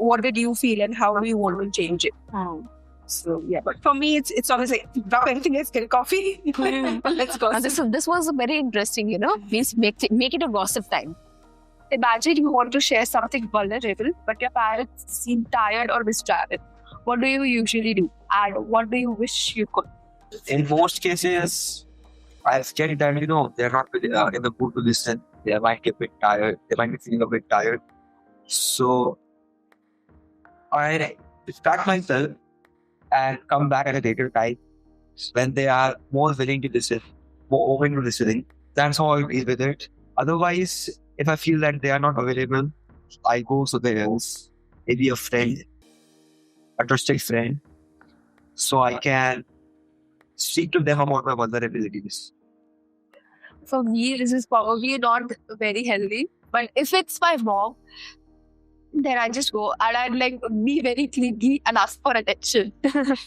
what did you feel and how do you want to change it so yeah but for me it's always like drop anything else get a coffee let's go this was very interesting please make it a gossip time imagine you want to share something vulnerable but your parents seem tired or distracted what do you usually do and what do you wish you could in most cases I've checked that they're not in the mood to listen they might get a bit tired they might be feeling a bit tired so I distract myself and come back at a later time when they are more willing to listen, more open to listening. That's how I deal with it. Otherwise, if I feel that they are not available, I go somewhere else, maybe a friend, a trusted friend, so I can speak to them about my vulnerabilities. For me, this is probably not very healthy. But if it's my mom, then I just go and I'd like be very clingy and ask for attention.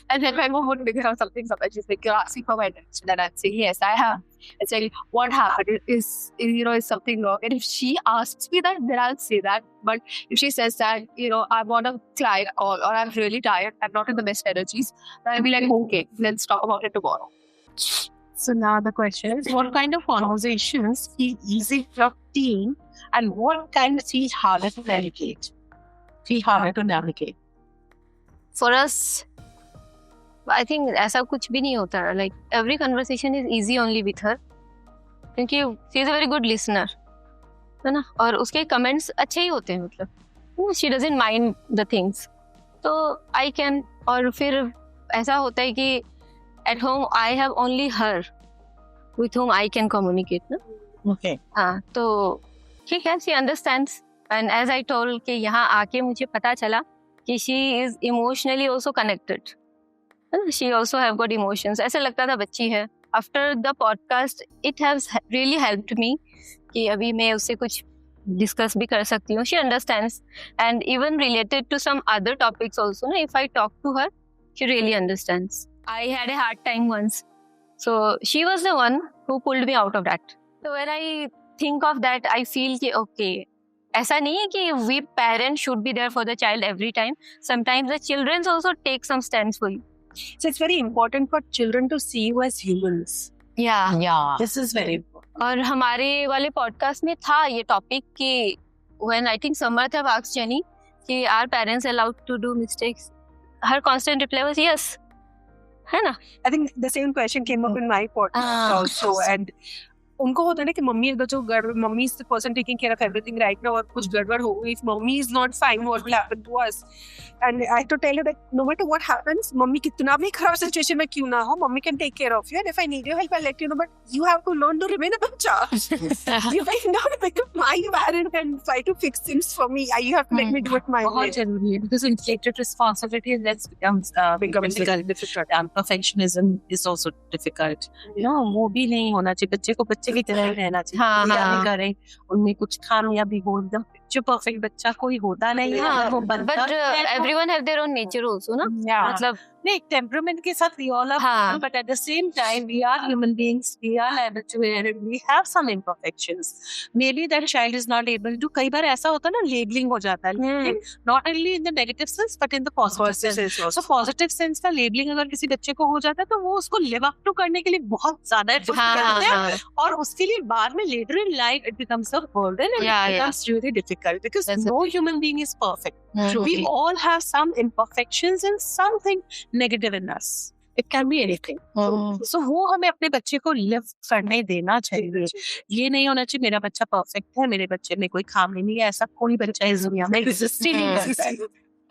And then my mom would figure out something. Sometimes she's like, "You're asking for my attention," and I'd say, "Yes, I have." It's like, "What happened? Is something wrong?" And if she asks me that, then I'll say that. But if she says that, I want to cry or I'm really tired, I'm not in the best energies, then I'll be like, "Okay, let's talk about it tomorrow." So now the question is, what kind of conversations feel easy for your teen and what kind feel harder to navigate? For us, I think ऐसा कुछ भी नहीं होता. Like every conversation is easy only with her, क्योंकि she is a very good listener, है ना? और उसके comments अच्छे ही होते हैं, मतलब she doesn't mind the things. तो I can, और फिर ऐसा होता है कि at home I have only her with whom I can communicate, ना? Okay. हाँ, तो ठीक है, she understands. And as I told कि यहाँ आके मुझे पता चला कि she is emotionally also connected. She also have got emotions. ऐसा लगता था बच्ची है. After the podcast, it has really helped me कि अभी मैं उससे कुछ discuss भी कर सकती हूँ. She understands. And even related to some other topics also, if I talk to her, she really understands. I had a hard time once. So she was the one who pulled me out of that. So when I think of that, I feel कि okay, ऐसा नहीं है कि we parents should be there for the child every time. Sometimes the children also take some stands for you. So it's very important for children to see you as humans. Yeah. This is very important. और हमारे वाले podcast में था ये topic कि when I think Samarth have asked Jenny कि are parents allowed to do mistakes? Her constant reply was yes. है ना? I think the same question came up in my podcast also. And उनको होता है ना कि mummy अगर जो mummy is the person taking care of everything right now और कुछ गड़बड़ हो गई, if mommy is not fine, what will happen to us? And I have to tell you that no matter what happens, mummy कितना भी खराब situation में क्यों ना हो, mummy can take care of you. And if I need your help, I'll let you know. But you have to learn to remain a bachcha. You cannot become my parent and try to fix things for me. You have to let me do it my way. बहुत जरूरी है because inflicted responsibility that becomes difficult. And perfectionism is also difficult. वो भी नहीं होना चाहिए. बच्चे को बच्चे की तरह रहना चाहिए. नहीं करें उनमें कुछ खामियाबी हो एकदम जो perfect बच्चा कोई होता नहीं है. वो बनता But everyone have their own nature also, ना? मतलब नहीं temperament के साथ we all are, but at the same time we are human beings. We are able to and we have some imperfections. Maybe that child is not able to. कई बार ऐसा होता है ना labeling हो जाता है. Not only in the negative sense but in the positive sense. So positive sense का labeling अगर किसी बच्चे को हो जाता है तो वो उसको live up to करने के लिए बहुत ज़्यादा effort करते हैं और उसके लिए बाद में later in life it becomes a burden and it becomes really difficult because no human being is perfect. We all have some imperfections and something negative in us. It can be anything. So वो हमें अपने बच्चे को live करने देना चाहिए. ये नहीं होना चाहिए मेरा बच्चा perfect है, मेरे बच्चे में कोई खामी नहीं है. ऐसा कोई बच्चा इस दुनिया में exist ही नहीं करता है.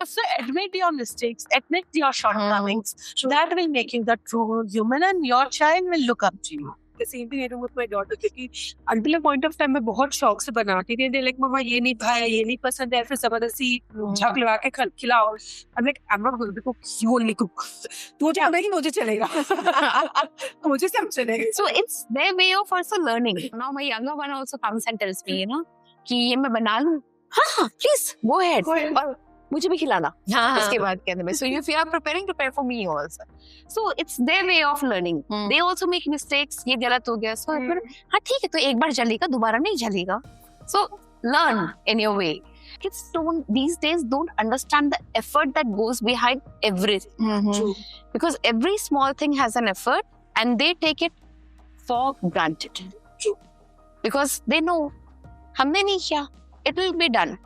So admit your mistakes, admit your shortcomings. That will make you the true human and your child will look up to you. The same thing I do with my daughter क्योंकि until a point of time मैं बहुत शौक से बनाती थी. They're like मम्मा ये नहीं भाई ये नहीं पसंद है, फिर जबरदस्ती झक लगा के खिलाओ. I'm like I'm not going to cook. You only cook. तू जो नहीं मुझे चलेगा. मुझे सब चलेगा. So it's their way of also learning. Now my younger one also comes and tells me, कि ये मैं बना लूँ. हाँ, please go ahead. और मुझे भी खिलाना इसके बाद कहने में. So if you are preparing, prepare for me also. So it's their way of learning. They also make mistakes. ये गलत हो गया. So हाँ ठीक है तो एक बार जलेगा दोबारा नहीं जलेगा. So learn in your way. Kids these days don't understand the effort that goes behind everything. Because every small thing has an effort and they take it for granted. Because they know हमने नहीं किया. It will be done.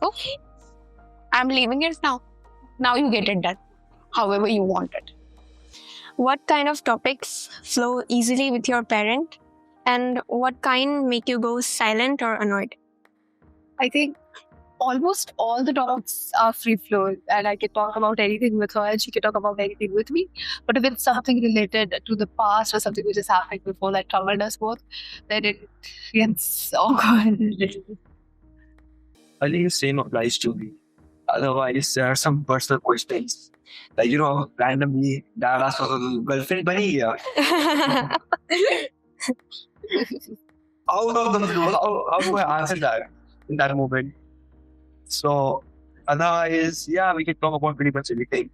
Okay. I'm leaving it now. Now you get it done, however you want it. What kind of topics flow easily with your parent, and what kind make you go silent or annoyed? I think almost all the topics are free flow, and I can talk about anything with her, and she can talk about anything with me. But if it's something related to the past or something which has happened before that troubled us both, then it gets awkward. I think the same applies to me. Otherwise, there are some personal questions. Like, randomly, dad asks for a girlfriend, bani hai? Out of the blue, how do I answer that in that moment? So, otherwise, yeah, we can talk about pretty much anything.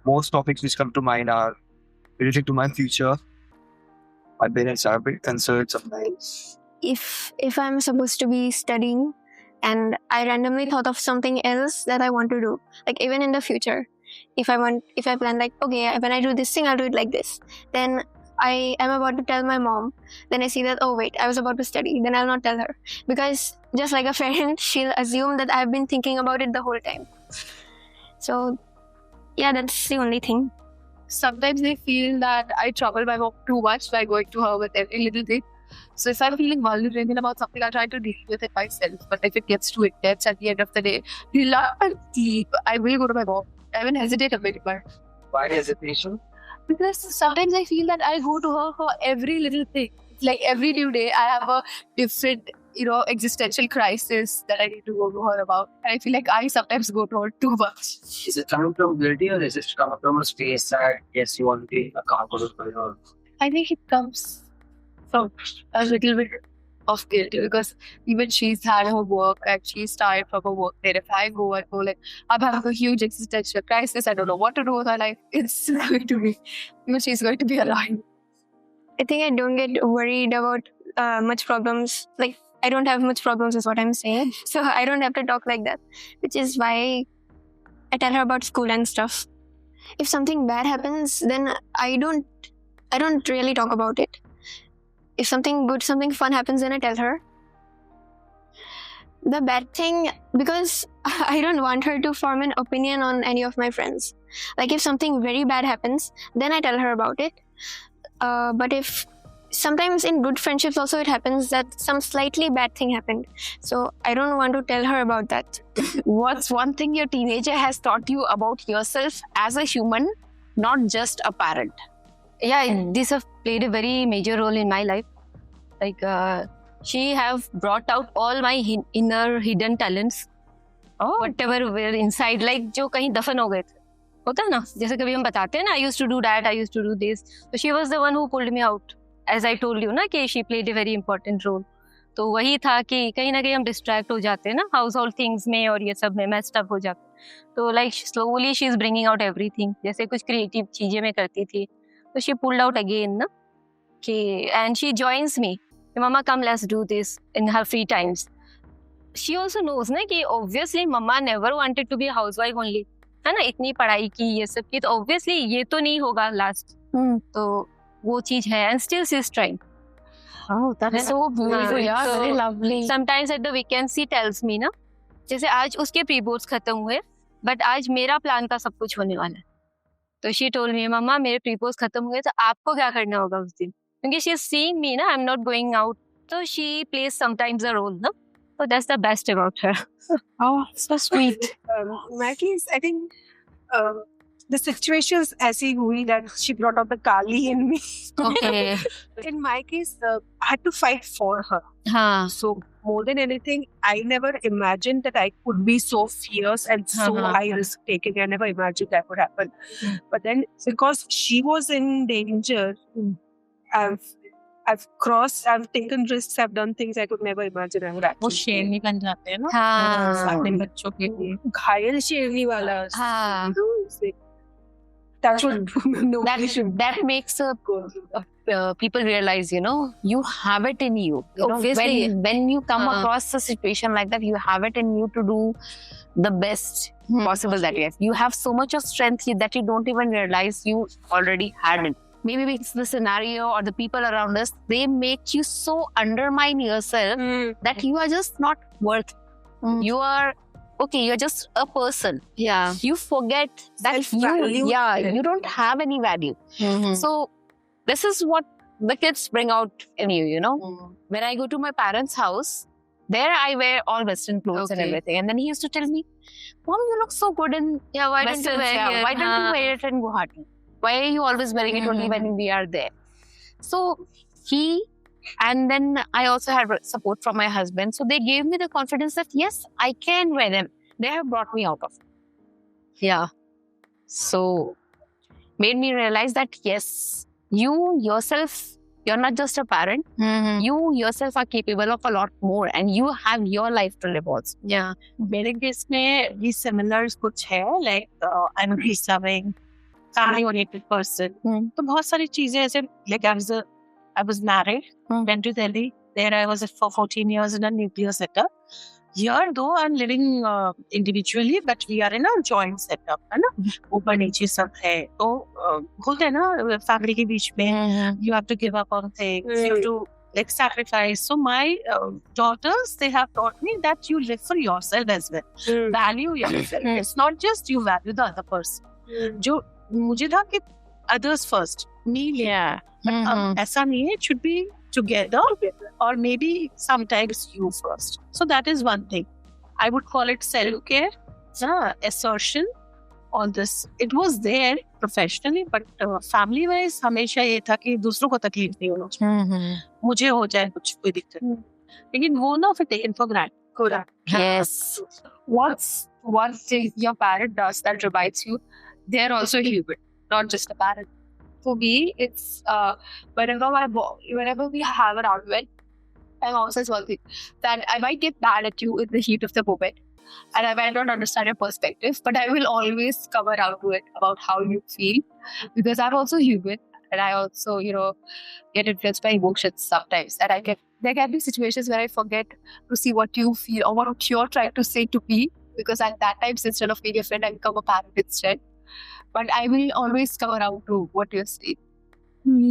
Most topics which come to mind are related to my future. My parents are a bit concerned sometimes. If I'm supposed to be studying and I randomly thought of something else that I want to do, like even in the future, if I plan like, okay, when I do this thing, I'll do it like this, then I am about to tell my mom, then I see that, oh wait, I was about to study, then I'll not tell her, because just like a friend, she'll assume that I've been thinking about it the whole time. So yeah, that's the only thing. Sometimes I feel that I trouble my mom too much by going to her with every little thing. So if I'm feeling vulnerable about something, I'll try to deal with it myself. But if it gets too intense at the end of the day, I will go to my mom. I won't hesitate a bit, but Why hesitation? because sometimes I feel that I go to her for every little thing. Like every new day, I have a different, existential crisis that I need to go to her about. And I feel like I sometimes go to her too much. Is it coming from guilty or is it coming from a space that, yes, you want to be accountable for your... I think it comes from a little bit of guilt, because even she's had her work and she's tired from her work. Then if I go and go like, I'm having a huge existential crisis, I don't know what to do with my life, it's going to be, she's going to be alive. I think I don't get worried about much problems. Like, I don't have much problems is what I'm saying. So I don't have to talk like that, which is why I tell her about school and stuff. If something bad happens, then I don't really talk about it. If something good, something fun happens, then I tell her. The bad thing, because I don't want her to form an opinion on any of my friends. Like if something very bad happens, then I tell her about it. But if sometimes in good friendships also it happens that some slightly bad thing happened. So I don't want to tell her about that. What's one thing your teenager has taught you about yourself as a human, not just a parent? Yeah, this have played a very major role in my life. Like she have brought out all my inner hidden talents. Whatever were inside, like जो कहीं दफन हो गए थे, होता है ना, जैसे कभी हम बताते हैं ना, I used to do that, I used to do this. So she was the one who pulled me out. As I told you ना कि she played a very important role. तो वही था कि कहीं ना कहीं हम distract हो जाते हैं ना household things में और ये सब में messed up हो जाते. तो like slowly she is bringing out everything. जैसे कुछ creative चीजें मैं करती थी, तो she pulled out again ना कि, and she joins me. Mama, come, let's do this in her free times. She also knows ना कि obviously mama never wanted to be a housewife only. है ना, इतनी पढ़ाई की ये सब की, तो obviously ये तो नहीं होगा last. तो वो चीज है, and still she is trying. Oh, that's so beautiful. Yeah, So, very lovely. Sometimes at the weekend she tells me ना, जैसे आज उसके प्री बोर्ड्स खत्म हुए, but आज मेरा प्लान का सब कुछ होने वाला है. तो she told me, मम्मा मेरे प्री बोर्ड्स खत्म हुए, तो आपको क्या करना होगा उस दिन? क्योंकि she is seeing me ना, I'm not going out. So she plays sometimes a role, no? So that's the best about her. Oh, so sweet. My case, I think the situations ऐसी हुई that she brought out the Kali in me. Okay. In my case, I had to fight for her. हाँ. So more than anything, I never imagined that I could be so fierce and so high risk taking. I never imagined that would happen. But then, because she was in danger, I've taken risks, I've done things I could never imagine I would वो actually. शेरनी बन जाते हैं ना हाँ. अपने बच्चों के लिए. घायल शेरनी वाला. हाँ. That's what nobody should. That makes people realize, you have it in you. Obviously. When you come across a situation like that, you have it in you to do the best possible that you have. You have so much of strength that you don't even realize you already had it. Maybe it's the scenario or the people around us, they make you so undermine yourself that you are just not worth. You are okay, you're just a person. Yeah. You forget that Self-value. you don't have any value. So this is what the kids bring out in you, When I go to my parents' house, There I wear all Western clothes and Okay. everything. And then he used to tell me, Mom, you look so good in Why don't Western you wear style. here? Why don't you Huh. wear it in Guwahati? Why are you always wearing it only when we are there? So he, and then I also had support from my husband. So they gave me the confidence that yes, I can wear them. They have brought me out of it. Yeah. So made me realize that yes, you yourself, you're not just a parent. You yourself are capable of a lot more, and you have your life to live also. Yeah. मेरे case में भी similar कुछ है, like I'm a peace loving, family oriented person. तो बहुत सारी चीजें ऐसे, like I was married, went to Delhi. There I was for 14 years in a nuclear setup. Here though I'm living individually, but we are in a joint setup, है ना? ऊपर नीचे सब है. तो होता है ना family के बीच में, you have to give up on things, you have to like sacrifice. So my daughters, they have taught me that you live for yourself as well. Value yourself. It's not just you value the other person. जो मुझे था कि others first, me later. Yeah. But ऐसा नहीं है, it should be together or maybe sometimes you first. So that is one thing. I would call it self-care, assertion on this. It was there professionally, but family-wise हमेशा ये था कि दूसरों को तकलीफ नहीं होना चाहिए. मुझे हो जाए कुछ कोई दिक्कत नहीं. लेकिन वो ना फिर taken for granted. Correct. Yes. What's one thing your parent does that reminds you they're also human, not just a parent? For me, it's whenever we have an argument, my mom says one thing, that I might get mad at you in the heat of the moment, and I might not understand your perspective, but I will always come around to it about how you feel, because I'm also human, and I also, get influenced by emotions sometimes, and there can be situations where I forget to see what you feel or what you're trying to say to me, because at that time, instead of being a friend, I become a parent instead. But I will always come around to what you're saying.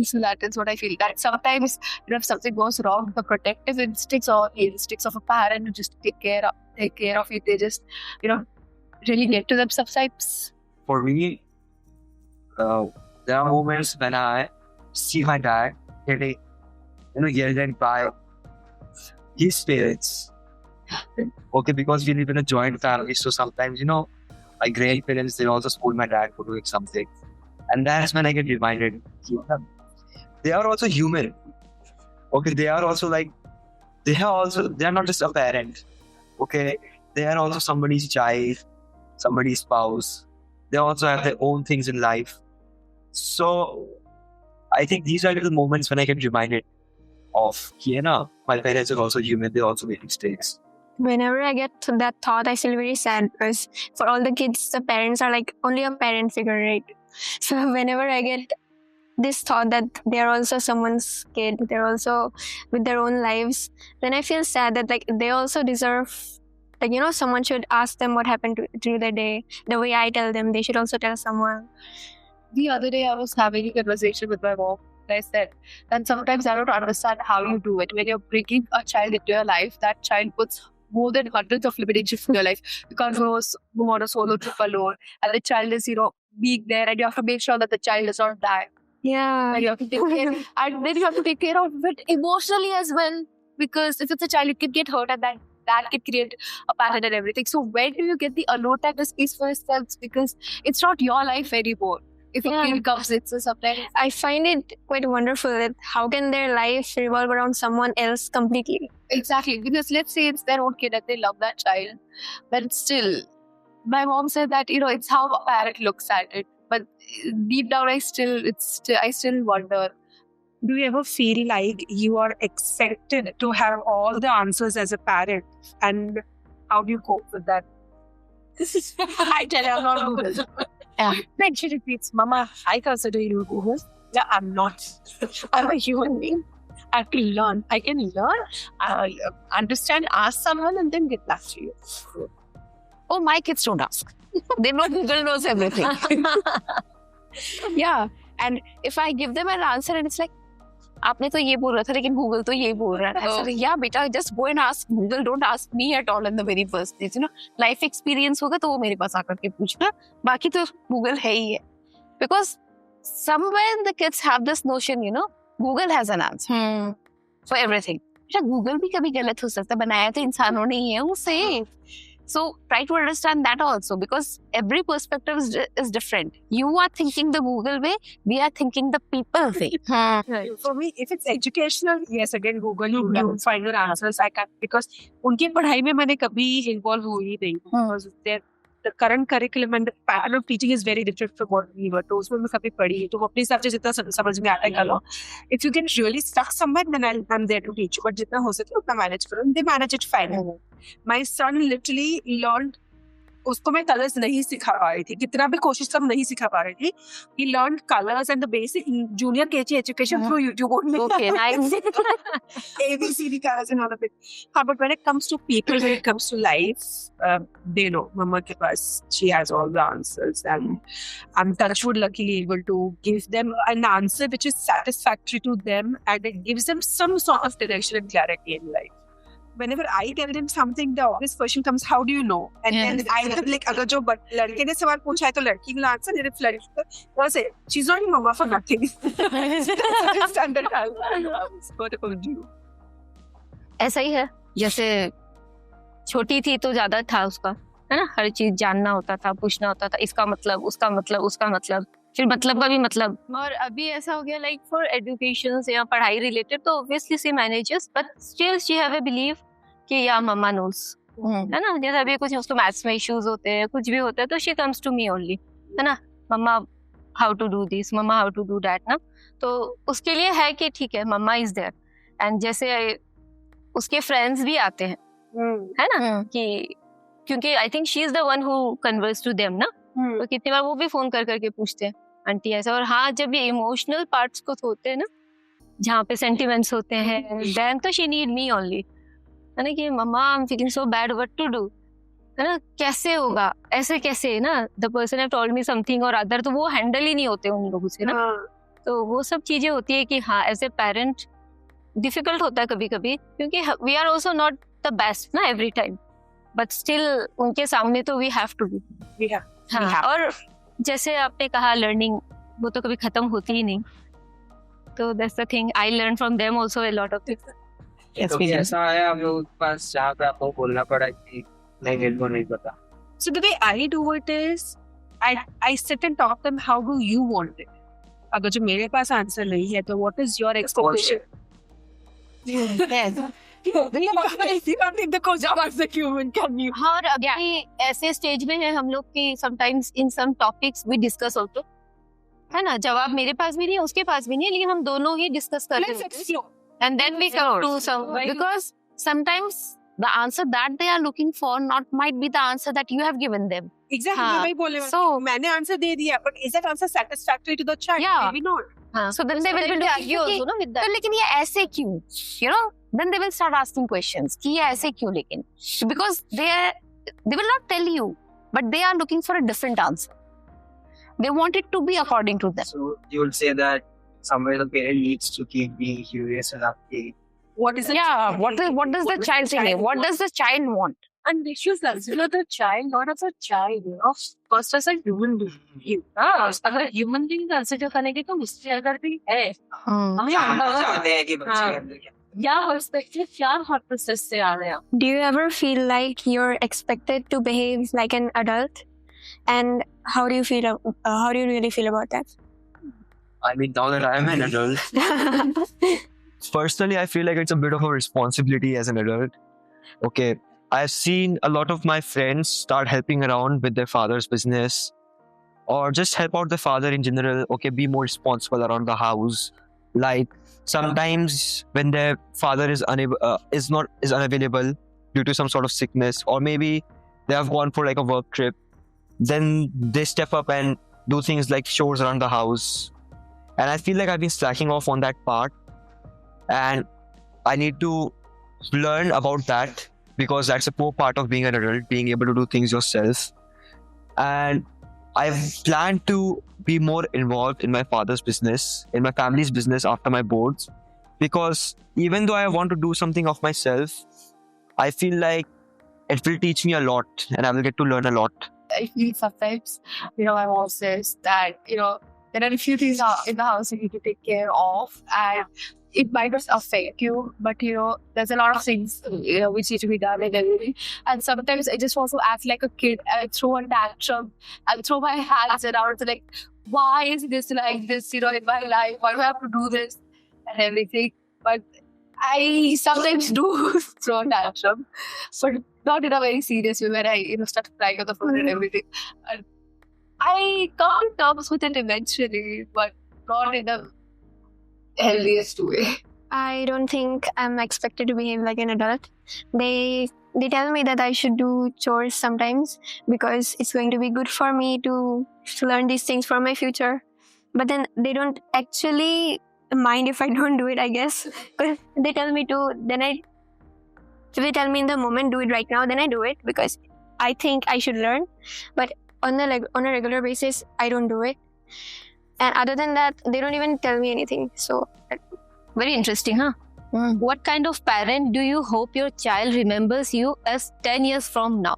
So that is what I feel. That sometimes, if something goes wrong, the protective instincts or instincts of a parent to just take care of it, they just, really get to them sometimes. For me, there are moments when I see my dad getting, yelled by his parents. Okay, because we live in a joint family, so sometimes, my grandparents, they also scold my dad for doing something. And that's when I get reminded, they are also human. Okay, they are also they are not just a parent. Okay, they are also somebody's child, somebody's spouse. They also have their own things in life. So, I think these are the moments when I get reminded of, my parents are also human, they also make mistakes. Whenever I get to that thought, I feel very sad because for all the kids, the parents are like only a parent figure, right? So whenever I get this thought that they're also someone's kid, they're also with their own lives, then I feel sad that they also deserve, someone should ask them what happened through their day. The way I tell them, they should also tell someone. The other day, I was having a conversation with my mom. I said that sometimes I don't understand how you do it. When you're bringing a child into your life, that child puts more than hundreds of limitations in your life. You can't go on a solo trip alone, and the child is, being there, and you have to make sure that the child does not die. Yeah. And you have to take care, and then you have to take care of it emotionally as well, because if it's a child, it could get hurt, and that could create a pattern and everything. So where do you get the alone time, the space for yourselves? Because it's not your life anymore. If a kid comes in, so sometimes I find it quite wonderful that how can their life revolve around someone else completely? Exactly, because let's say it's their own kid and they love that child, but still, my mom said that it's how a parent looks at it. But deep down, I still wonder. Do you ever feel like you are expected to have all the answers as a parent, and how do you cope with that? I tell her I'm not Google. Then she repeats, Mama, I consider you Google. Yeah, I'm not. I'm a human being. I have to learn. I can learn, understand, ask someone, and then get back to you. Oh, my kids don't ask. They know Google knows everything. Yeah. And if I give them an answer and it's like, आपने तो ये बोल रहा था लेकिन Google तो ये बोल रहा था. Yeah, बेटा, just go and ask Google. Don't ask me at all in the very first place. Life experience होगा तो वो मेरे पास आकर के पूछना. बाकी तो Google है ही है. Because somewhere the kids have this notion, Google has an answer for everything. बेटा गूगल भी कभी गलत हो सकता है, बनाया तो इंसानों ने ही है उसे. So try to understand that also, because every perspective is different. You are thinking the Google way, we are thinking the people way. For me, if it's educational, yes, again Google, you can find your answers. I can't, because उनकी पढ़ाई में मैंने कभी involve हुई नहीं, because the current curriculum and the pattern of teaching is very different from what we were. तो उसमें मैं कभी पढ़ी, तो अपने हिसाब से जितना समझ में आता है कर लो. If you get really stuck somewhere, then I'm there to teach you. But जितना हो सके उतना manage करो. They manage it fine. My son literally learned. उसको मैं कलर्स नहीं सिखा पा रही थी, कितना भी कोशिश सब नहीं सिखा पा रही थी. He learned colors and the basic junior KG education through YouTube only. Okay, nice. ABCD colors and all of it. But when it comes to people, when it comes to life, they know. Mama ke paas, she has all the answers, and I'm touchwood luckily able to give them an answer which is satisfactory to them, and it gives them some sort of direction and clarity in life. Whenever I tell them something, the obvious question comes, how do you know? And then I will like, अगर जो लड़के ने सवाल पूछा है तो लड़की will answer, and if लड़की तो वो say, she's not your mama for nothing. Standard answer. What about you? ऐसा ही है, जैसे छोटी थी तो ज्यादा था उसका, है ना, हर चीज जानना होता था, पूछना होता था, इसका मतलब, उसका मतलब, उसका मतलब, फिर मतलब का भी मतलब. और अभी ऐसा हो गया लाइक फॉर एजुकेशन या पढ़ाई रिलेटेड तो obviously she manages, but still she have a believe कि या मम्मा नोस, है ना. जैसे अभी कुछ उसको मैथ्स में इश्यूज होते हैं, कुछ भी होता है तो she comes to me only, है ना, mamma how to do this, mamma how to do that ना. तो उसके लिए है कि ठीक है मम्मा इज देयर. एंड जैसे उसके फ्रेंड्स भी आते हैं, है ना, कि क्योंकि I think she is the one who converse to them ना. तो कितनी बार वो भी फोन कर करके पूछते हैं आंटी ऐसा. और हाँ, जब ये इमोशनल पार्ट्स कुछ होते हैं ना, जहाँ पे सेंटिमेंट्स होते हैं, देन तो शी नीड मी ओनली, है ना, कि mamma I am feeling so bad, what to do, है ना, कैसे होगा, ऐसे कैसे ना, the person have told me something और अदर, तो वो हैंडल ही नहीं होते उन लोगों से ना. तो वो सब चीजें होती है कि हाँ एज ए पेरेंट डिफिकल्ट होता है कभी कभी, क्योंकि we are also not the best ना एवरी टाइम, बट स्टिल उनके सामने तो वी हैव टू बी. हाँ, और जैसे आपने कहा लर्निंग, वो तो कभी खत्म होती ही नहीं. तो that's the thing, I learn from them also a lot of things. तो ऐसा आया हम लोग के पास जहाँ पे आपको बोलना पड़ा कि नहीं मेरे को नहीं पता. So the way I do it is, I sit and talk them, how do you want it? अगर जो मेरे पास आंसर नहीं है तो what is your expectation? और अभी ऐसे स्टेज में है हम लोग की sometimes in some topics we discuss also, है ना. जवाब मेरे पास भी नहीं है, उसके पास भी नहीं है, लेकिन हम दोनों ही डिस्कस करते हैं. And then we come to some, because sometimes the answer that they are looking for not might be the answer that you have given them. Exactly, मैं वही बोल रही हूँ. मैंने आंसर दे दिया, but is that answer satisfactory to the child? Yeah. Maybe not. So then they will argue also, no, with that. लेकिन ये ऐसे क्यों? You know, then they will start asking questions. कि ये ऐसे क्यों लेकिन? Because they will not tell you, but they are looking for a different answer. They want it to be according to them. So you would say that somewhere the parent needs to keep being curious and asking. What is it? Yeah, what does the child think? What does the child want? And they should consider the child not as a child, you know, first as a human being. अगर human being consider करेंगे तो उससे अगर भी है, हमें चाहते हैं कि बच्चे अंदर क्या. क्या perspective, क्या thought process से आ रहे हैं. Do you ever feel like you're expected to behave like an adult? And how do you feel? How do you really feel about that? I mean, now that I am an adult. Personally, I feel like it's a bit of a responsibility as an adult. Okay, I've seen a lot of my friends start helping around with their father's business, or just help out their father in general. Okay, be more responsible around the house. Like sometimes when their father is unavailable due to some sort of sickness, or maybe they have gone for like a work trip, then they step up and do things like chores around the house. And I feel like I've been slacking off on that part. And I need to learn about that, because that's a poor part of being an adult, being able to do things yourself. And I've planned to be more involved in my father's business, in my family's business after my boards, because even though I want to do something of myself, I feel like it will teach me a lot and I will get to learn a lot. I feel sometimes, my mom says that, there are a few things in the house you need to take care of, and it might not affect you, but there's a lot of things which need to be done and everything. And sometimes I just want to act like a kid and throw a tantrum and throw my hands around, like, why is this like this, in my life? Why do I have to do this and everything? But I sometimes do throw a tantrum, but not in a very serious way where I, start crying on the floor and everything. And I come to terms with it eventually, but not in a healthiest way. I don't think I'm expected to behave like an adult. They tell me that I should do chores sometimes because it's going to be good for me to learn these things for my future. But then they don't actually mind if I don't do it, I guess. Because they tell me to, if they tell me in the moment, do it right now, then I do it because I think I should learn. But on a regular basis, I don't do it. And other than that, they don't even tell me anything. So, Very interesting, huh? What kind of parent do you hope your child remembers you as 10 years from now?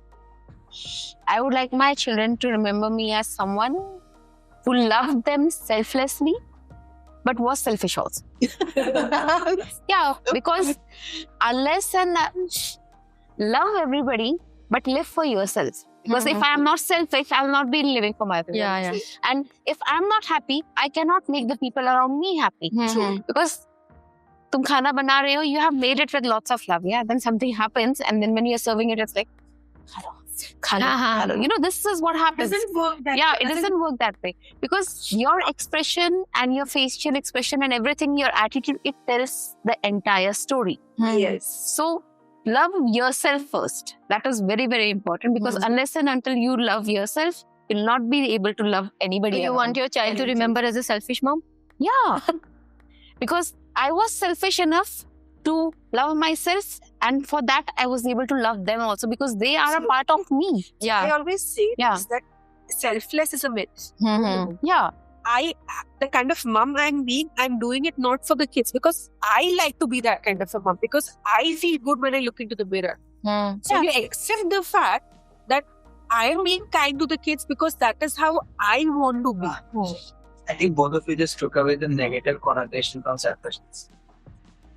I would like my children to remember me as someone who loved them selflessly, but was selfish also. Yeah, because unless and love everybody, but live for yourself. Because if I am not selfish, I will not be living for my people. And if I am not happy, I cannot make the people around me happy. Because tum khana bana rahe ho, you have made it with lots of love. Yeah, then something happens, and then when you're serving it, it's like, hello. This is what happens. It doesn't work that it doesn't work that way. Because your expression and your facial expression and everything, your attitude, it tells the entire story. Yes. So, love yourself first. That is very, very important because unless and until you love yourself, you'll not be able to love anybody Do you around. want your child to remember as a selfish mom? Yeah. Because I was selfish enough to love myself, and for that I was able to love them also because they are a part of me. I always say Yeah. that selfless is a myth. Yeah. The kind of mom I'm being, I'm doing it not for the kids because I like to be that kind of a mom because I feel good when I look into the mirror. So you accept the fact that I am being kind to the kids because that is how I want to be. I think both of you just took away the negative connotation from selfishness.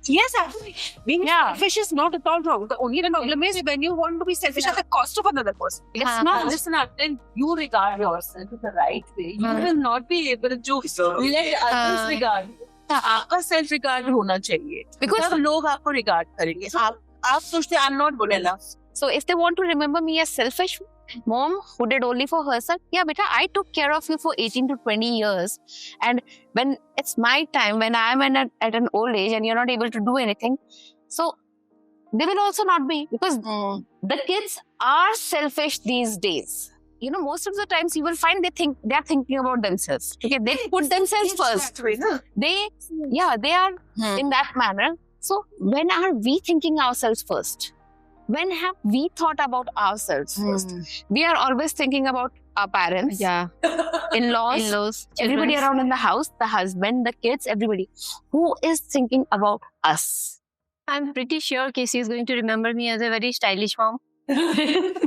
Yes, actually, being selfish is not at all wrong. The only problem is when you want to be selfish at the cost of another person. It's not. Listen, until you regard yourself in the right way, you will not be able to let others regard you. आपका self regard होना चाहिए Because तब लोग आपको regard करेंगे. आप सोचते I'm not good enough. So if they want to remember me as selfish mom who did only for herself, yeah, beta, I took care of you for 18 to 20 years. And when it's my time, when I am at an old age and you're not able to do anything, so they will also not be because the kids are selfish these days. Most of the times you will find they are thinking about themselves. Okay, they put themselves first. They are in that manner. So when are we thinking ourselves first? When have we thought about ourselves first? We are always thinking about our parents, in-laws, everybody around in the house, the husband, the kids, everybody. Who is thinking about us? I'm pretty sure Casey is going to remember me as a very stylish mom. Because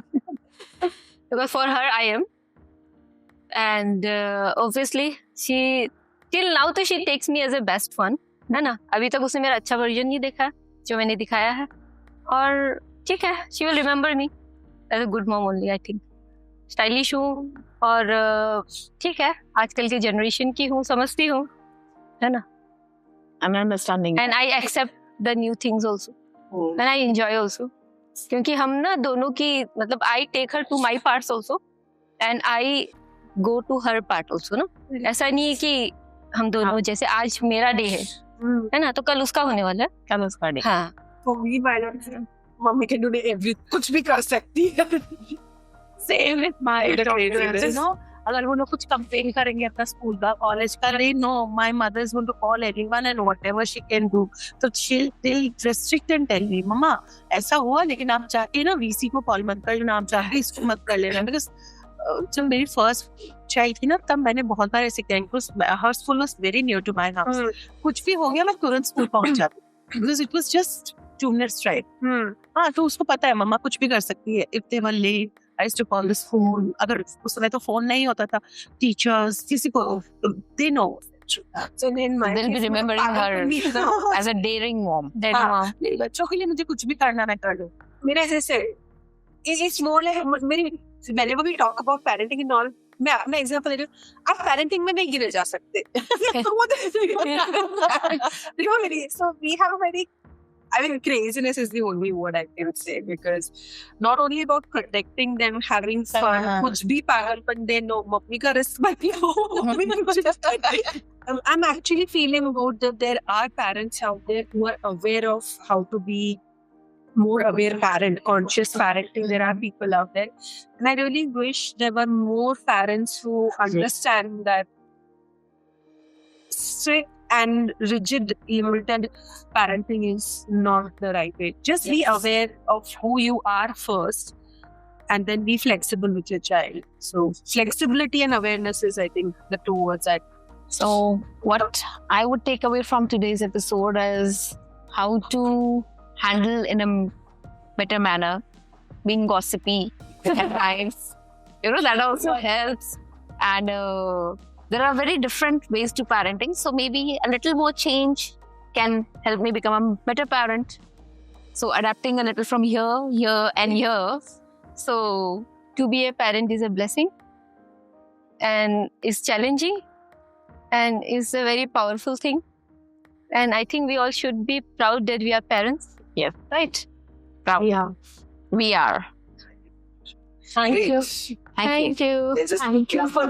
for her, I am. And obviously, till now, she takes me as a best one. है ना? अभी तक उसने मेरा अच्छा version नहीं देखा जो मैंने दिखाया है. और ठीक है, she will remember me as a good mom only, I think. Stylish हूँ और ठीक है, आजकल की जनरेशन की हूँ, समझती हूँ, है ना? I'm understanding. And I accept the new things also. And I enjoy also. क्योंकि हम ना दोनों की मतलब I take her to my parts also and I go to her part also ना. ऐसा नहीं है कि हम दोनों जैसे आज मेरा डे है ना, तो कल उसका होने वाला है. कल उसका डे. हाँ. For me, my mummy can do everything. कुछ भी कर सकती है. Same with my daughters, अगर वो लोग कुछ कंप्लेन करेंगे अपना स्कूल का कॉलेज का, they know my mother is going to call anyone and whatever she can do. So they'll restrict and tell me, मम्मा ऐसा हुआ लेकिन आप जाके ना वीसी को कॉल मत कर लेना, आप जाके इसको मत कर लेना. Because जब मेरी फर्स्ट चाइल्ड थी ना, तब मैंने बहुत बार ऐसे किया. Her school was very near to my house. कुछ भी हो गया मैं तुरंत स्कूल पहुंच जाती. Because it was just 2 minutes drive. हाँ, तो उसको पता है मम्मा कुछ भी कर सकती है. If they were late, I used to call this phone. अगर उस समय तो phone नहीं होता था. Teachers, किसी को, they know. So then my They'll be remembering her as a daring mom. नहीं, बच्चों के लिए मुझे कुछ भी करना मैं कर लूँ. मेरा ऐसे से it's more like whenever we talk about parenting and all, मैं अपना एग्जांपल दे रही हूँ. आप parenting में नहीं गिरे जा सकते. So we have a very, I mean, craziness is the only word I can say, because not only about protecting them, having fun, कुछ भी पागलपन दे, no, मम्मी का risk मत लो. I'm actually feeling good that there are parents out there who are aware of how to be more aware parent, conscious parenting. There are people out there. And I really wish there were more parents who understand that strict and rigid, limited parenting is not the right way. Just be aware of who you are first, and then be flexible with your child. So flexibility and awareness is, I think, the two words I. So what I would take away from today's episode is how to handle in a better manner, being gossipy at times. That also helps. And there are very different ways to parenting. So maybe a little more change can help me become a better parent. So adapting a little from here, and here. So to be a parent is a blessing and is challenging and is a very powerful thing. And I think we all should be proud that we are parents. Yes. Right? Proud. Yeah. We are. Thank you. Thank you. Thank you for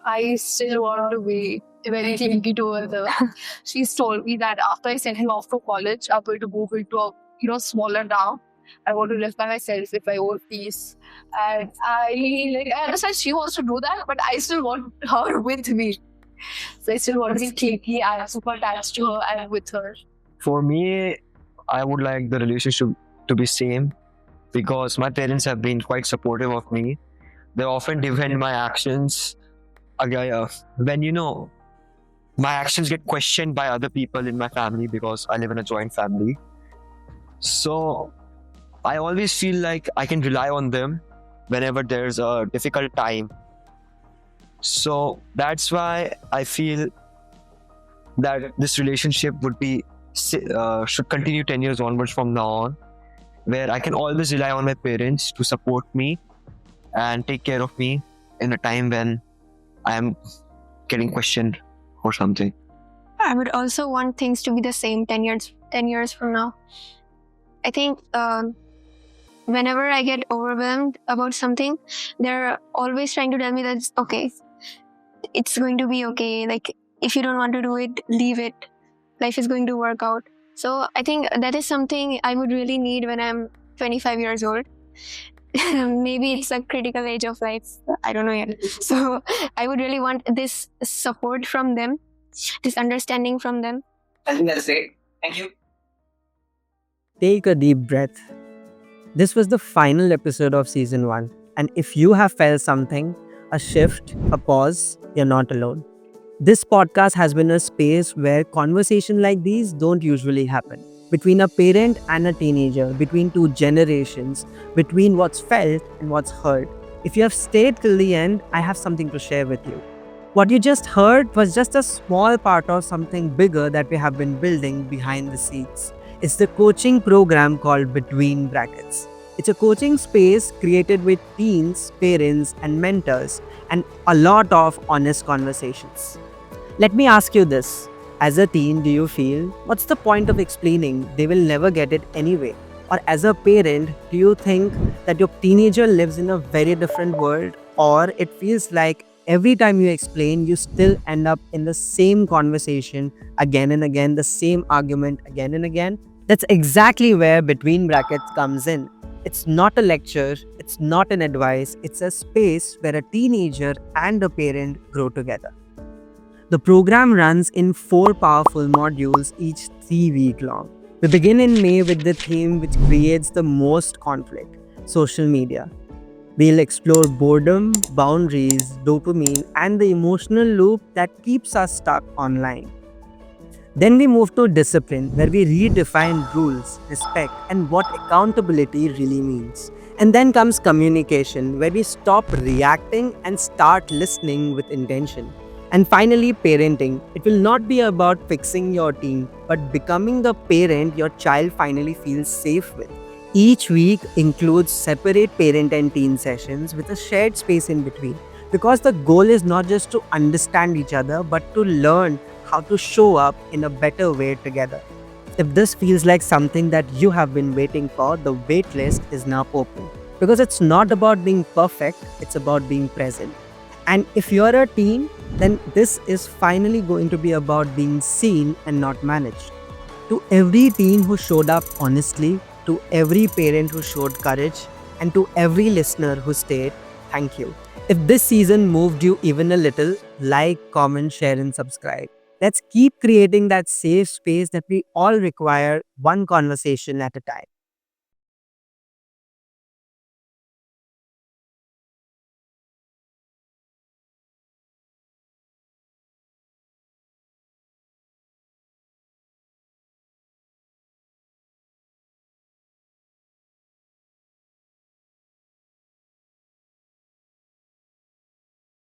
I still want to be very clingy towards her. She's told me that after I send him off to college, I'm going to move into a smaller town. I want to live by myself with my own peace. And I understand she wants to do that, but I still want her with me. So I still want to be clingy. I am super attached to her and with her. For me, I would like the relationship to be same, because my parents have been quite supportive of me. They often defend my actions when my actions get questioned by other people in my family, because I live in a joint family. So I always feel like I can rely on them whenever there's a difficult time. So that's why I feel that this relationship should continue 10 years onwards from now on, where I can always rely on my parents to support me and take care of me in a time when I am getting questioned or something. I would also want things to be the same 10 years from now. I think whenever I get overwhelmed about something, they're always trying to tell me that it's okay. It's going to be okay. Like, if you don't want to do it, leave it. Life is going to work out. So I think that is something I would really need when I'm 25 years old. Maybe it's a critical age of life. I don't know yet. So I would really want this support from them, this understanding from them. I think that's it. Thank you. Take a deep breath. This was the final episode of season 1. And if you have felt something, a shift, a pause, you're not alone. This podcast has been a space where conversations like these don't usually happen. Between a parent and a teenager, between two generations, between what's felt and what's heard. If you have stayed till the end, I have something to share with you. What you just heard was just a small part of something bigger that we have been building behind the scenes. It's the coaching program called Between Brackets. It's a coaching space created with teens, parents, and mentors, and a lot of honest conversations. Let me ask you this. As a teen, do you feel, what's the point of explaining? They will never get it anyway. Or as a parent, do you think that your teenager lives in a very different world? Or it feels like every time you explain, you still end up in the same conversation again and again, the same argument again and again? That's exactly where Between Brackets comes in. It's not a lecture, it's not an advice, it's a space where a teenager and a parent grow together. The program runs in 4 powerful modules, each 3 weeks long. We begin in May with the theme which creates the most conflict, social media. We'll explore boredom, boundaries, dopamine, and the emotional loop that keeps us stuck online. Then we move to discipline, where we redefine rules, respect, and what accountability really means. And then comes communication, where we stop reacting and start listening with intention. And finally, parenting. It will not be about fixing your teen, but becoming the parent your child finally feels safe with. Each week includes separate parent and teen sessions with a shared space in between. Because the goal is not just to understand each other, but to learn how to show up in a better way together. If this feels like something that you have been waiting for, the wait list is now open. Because it's not about being perfect, it's about being present. And if you're a teen, then this is finally going to be about being seen and not managed. To every teen who showed up honestly, to every parent who showed courage, and to every listener who stayed, thank you. If this season moved you even a little, like, comment, share, and subscribe. Let's keep creating that safe space that we all require, one conversation at a time.